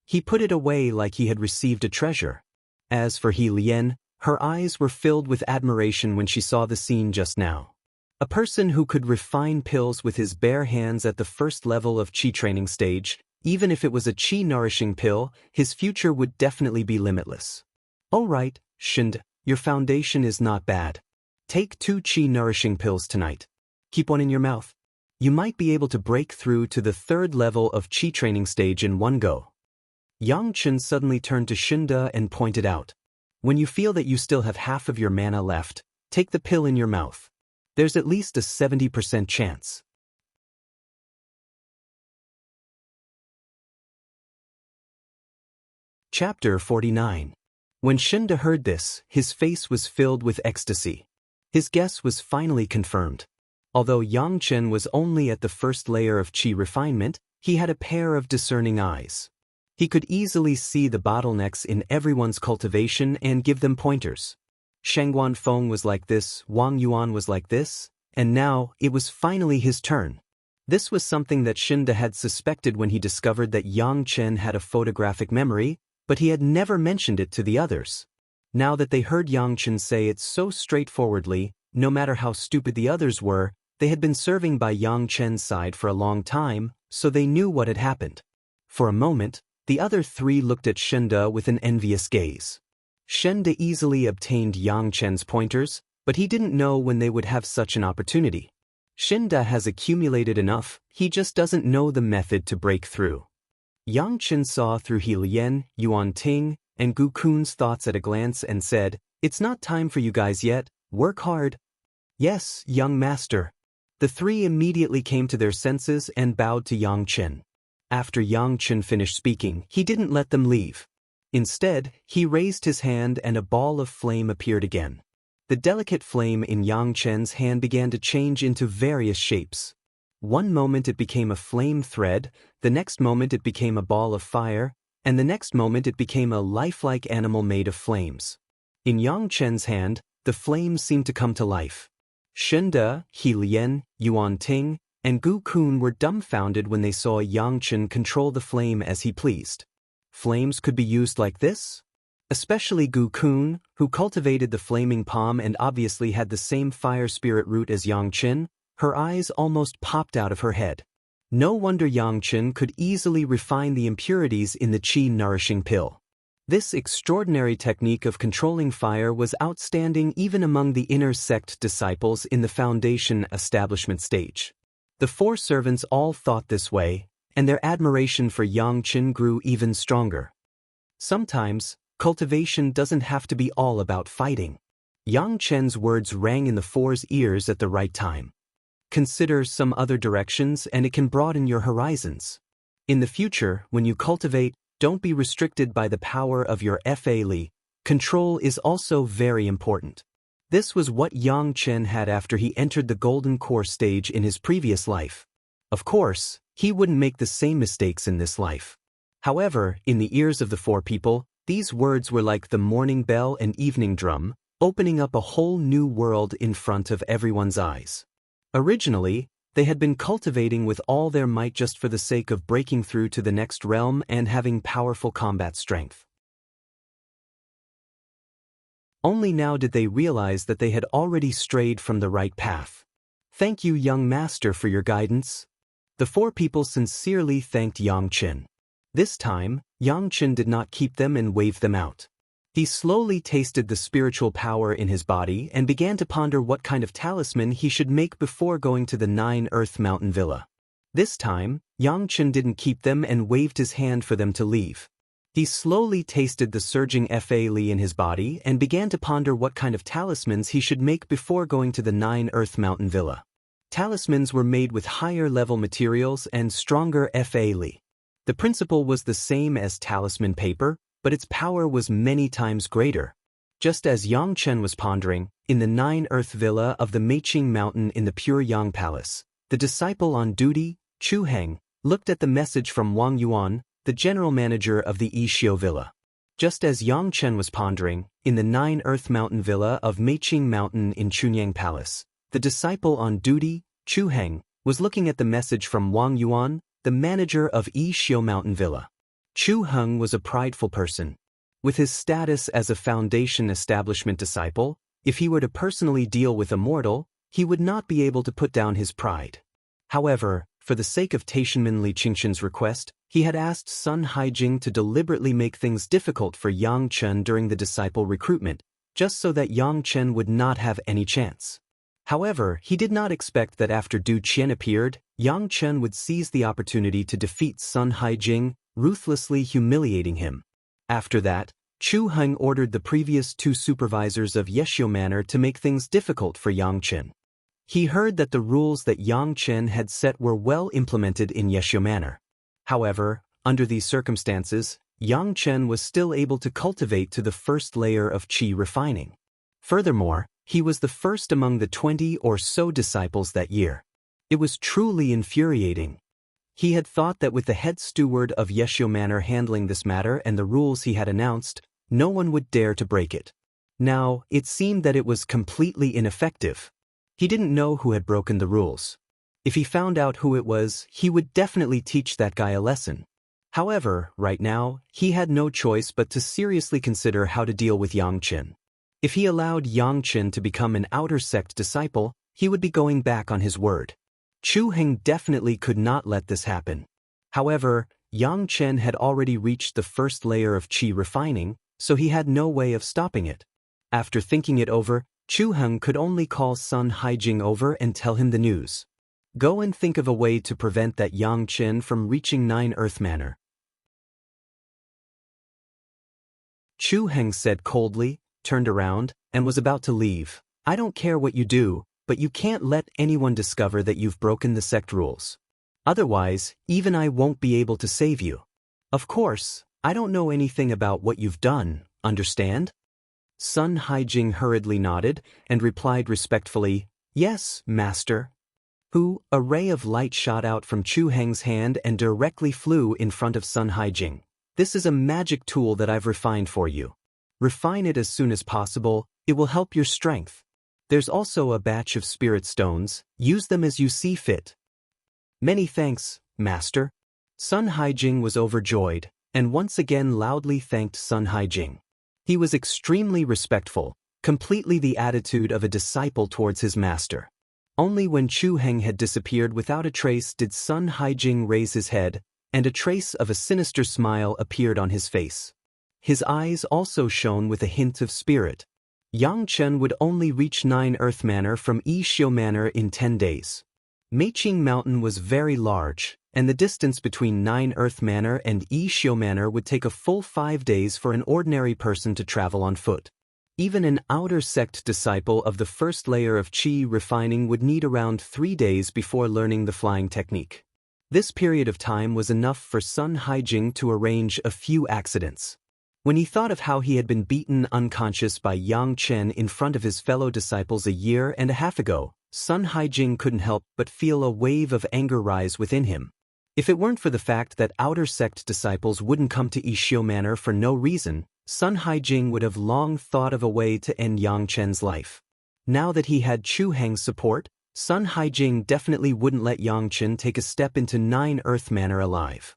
A: He put it away like he had received a treasure. As for He Lian, her eyes were filled with admiration when she saw the scene just now. A person who could refine pills with his bare hands at the first level of qi training stage, even if it was a qi-nourishing pill, his future would definitely be limitless. "All right, Shinda, your foundation is not bad. Take 2 qi-nourishing pills tonight. Keep one in your mouth. You might be able to break through to the 3rd level of qi training stage in one go." Xianxian suddenly turned to Shinda and pointed out, "When you feel that you still have half of your mana left, take the pill in your mouth. There's at least a 70% chance." Chapter 49. When Shinda heard this, his face was filled with ecstasy. His guess was finally confirmed. Although Xianxian was only at the first layer of qi refinement, he had a pair of discerning eyes. He could easily see the bottlenecks in everyone's cultivation and give them pointers. Shangguan Feng was like this, Wang Yuan was like this, and now it was finally his turn. This was something that Shinda had suspected when he discovered that Xianxian had a photographic memory, but he had never mentioned it to the others. Now that they heard Xianxian say it so straightforwardly, no matter how stupid the others were, they had been serving by Xianxian's side for a long time, so they knew what had happened. For a moment, The other three looked at Shenda with an envious gaze. Shenda easily obtained Xianxian's pointers, but he didn't know when they would have such an opportunity. Shenda has accumulated enough, he just doesn't know the method to break through. Xianxian saw through He Lian, Yuan Ting, and Gu Kun's thoughts at a glance and said, "It's not time for you guys yet, work hard." "Yes, young master." The three immediately came to their senses and bowed to Xianxian. After Xianxian finished speaking, he didn't let them leave. Instead, he raised his hand and a ball of flame appeared again. The delicate flame in Xianxian's hand began to change into various shapes. One moment it became a flame thread, the next moment it became a ball of fire, and the next moment it became a lifelike animal made of flames. In Xianxian's hand, the flames seemed to come to life. Shenda, He Lian, Yuan Ting, and Gu Kun were dumbfounded when they saw Xianxian control the flame as he pleased. Flames could be used like this? Especially Gu Kun, who cultivated the flaming palm and obviously had the same fire spirit root as Xianxian, her eyes almost popped out of her head. No wonder Xianxian could easily refine the impurities in the qi-nourishing pill. This extraordinary technique of controlling fire was outstanding even among the inner sect disciples in the foundation establishment stage. The four servants all thought this way, and their admiration for Xianxian grew even stronger. Sometimes, cultivation doesn't have to be all about fighting. Xianxian's words rang in the four's ears at the right time. Consider some other directions and it can broaden your horizons. In the future, when you cultivate, don't be restricted by the power of your Fa-Li. Control is also very important. This was what Xianxian had after he entered the golden core stage in his previous life. Of course, he wouldn't make the same mistakes in this life. However, in the ears of the four people, these words were like the morning bell and evening drum, opening up a whole new world in front of everyone's eyes. Originally, they had been cultivating with all their might just for the sake of breaking through to the next realm and having powerful combat strength. Only now did they realize that they had already strayed from the right path. "Thank you, young master, for your guidance." The four people sincerely thanked Xianxian. This time, Xianxian did not keep them and waved them out. He slowly tasted the spiritual power in his body and began to ponder what kind of talisman he should make before going to the 9 Earth Mountain Villa. This time, Xianxian didn't keep them and waved his hand for them to leave. He slowly tasted the surging Fa-Li in his body and began to ponder what kind of talismans he should make before going to the 9 Earth Mountain Villa. Talismans were made with higher-level materials and stronger Fa-Li. The principle was the same as talisman paper, but its power was many times greater. Just as Xianxian was pondering, in the 9 Earth Villa of the Meiqing Mountain in the Pure Yang Palace, the disciple on duty, Chu Heng, looked at the message from Wang Yuan, the general manager of the Yixio Villa. Just as Xianxian was pondering, in the 9 Earth Mountain Villa of Meiqing Mountain in Chunyang Palace, the disciple on duty, Chu Heng, was looking at the message from Wang Yuan, the manager of Yixio Mountain Villa. Chu Heng was a prideful person. With his status as a foundation establishment disciple, if he were to personally deal with a mortal, he would not be able to put down his pride. However, for the sake of Taishanmen Li Qingxian's request, he had asked Sun Haijing to deliberately make things difficult for Xianxian during the disciple recruitment, just so that Xianxian would not have any chance. However, he did not expect that after Du Qian appeared, Xianxian would seize the opportunity to defeat Sun Haijing, ruthlessly humiliating him. After that, Chu Heng ordered the previous two supervisors of Yeshio Manor to make things difficult for Xianxian. He heard that the rules that Xianxian had set were well implemented in Yeshio Manor. However, under these circumstances, Xianxian was still able to cultivate to the first layer of qi refining. Furthermore, he was the first among the 20 or so disciples that year. It was truly infuriating. He had thought that with the head steward of Yeshio Manor handling this matter and the rules he had announced, no one would dare to break it. Now, it seemed that it was completely ineffective. He didn't know who had broken the rules. If he found out who it was, he would definitely teach that guy a lesson. However, right now, he had no choice but to seriously consider how to deal with Xianxian. If he allowed Xianxian to become an outer sect disciple, he would be going back on his word. Chu Heng definitely could not let this happen. However, Yang Chen had already reached the first layer of qi refining, so he had no way of stopping it. After thinking it over, Chu Heng could only call Sun Haijing over and tell him the news. Go and think of a way to prevent that Yang Chen from reaching 9 Earth Manor. Chu Heng said coldly, turned around, and was about to leave. I don't care what you do, but you can't let anyone discover that you've broken the sect rules. Otherwise, even I won't be able to save you. Of course, I don't know anything about what you've done, understand? Sun Haijing hurriedly nodded and replied respectfully, Yes, master. A ray of light shot out from Chu Heng's hand and directly flew in front of Sun Haijing. This is a magic tool that I've refined for you. Refine it as soon as possible, it will help your strength. There's also a batch of spirit stones, use them as you see fit. Many thanks, master. Sun Haijing was overjoyed, and once again loudly thanked Sun Haijing. He was extremely respectful, completely the attitude of a disciple towards his master. Only when Chu Heng had disappeared without a trace did Sun Haijing raise his head, and a trace of a sinister smile appeared on his face. His eyes also shone with a hint of spirit. Yang Chen would only reach 9 Earth Manor from Yixiu Manor in 10 days. Meiqing Mountain was very large, and the distance between 9 Earth Manor and Yixiu Manor would take a full 5 days for an ordinary person to travel on foot. Even an outer sect disciple of the first layer of qi refining would need around 3 days before learning the flying technique. This period of time was enough for Sun Haijing to arrange a few accidents. When he thought of how he had been beaten unconscious by Yang Chen in front of his fellow disciples a year and a half ago, Sun Haijing couldn't help but feel a wave of anger rise within him. If it weren't for the fact that outer sect disciples wouldn't come to Yixiu Manor for no reason, Sun Haijing would have long thought of a way to end Yang Chen's life. Now that he had Chu Heng's support, Sun Haijing definitely wouldn't let Yang Chen take a step into 9 Earth Manor alive.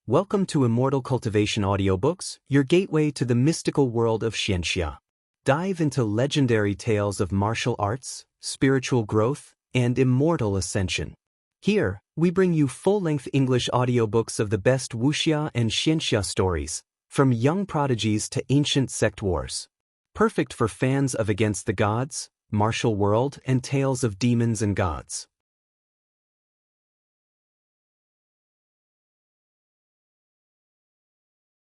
A: Welcome to Immortal Cultivation Audiobooks, your gateway to the mystical world of Xianxia. Dive into legendary tales of martial arts, spiritual growth, and immortal ascension. Here, we bring you full-length English audiobooks of the best Wuxia and Xianxia stories, from young prodigies to ancient sect wars. Perfect for fans of Against the Gods, martial world, and tales of demons and gods.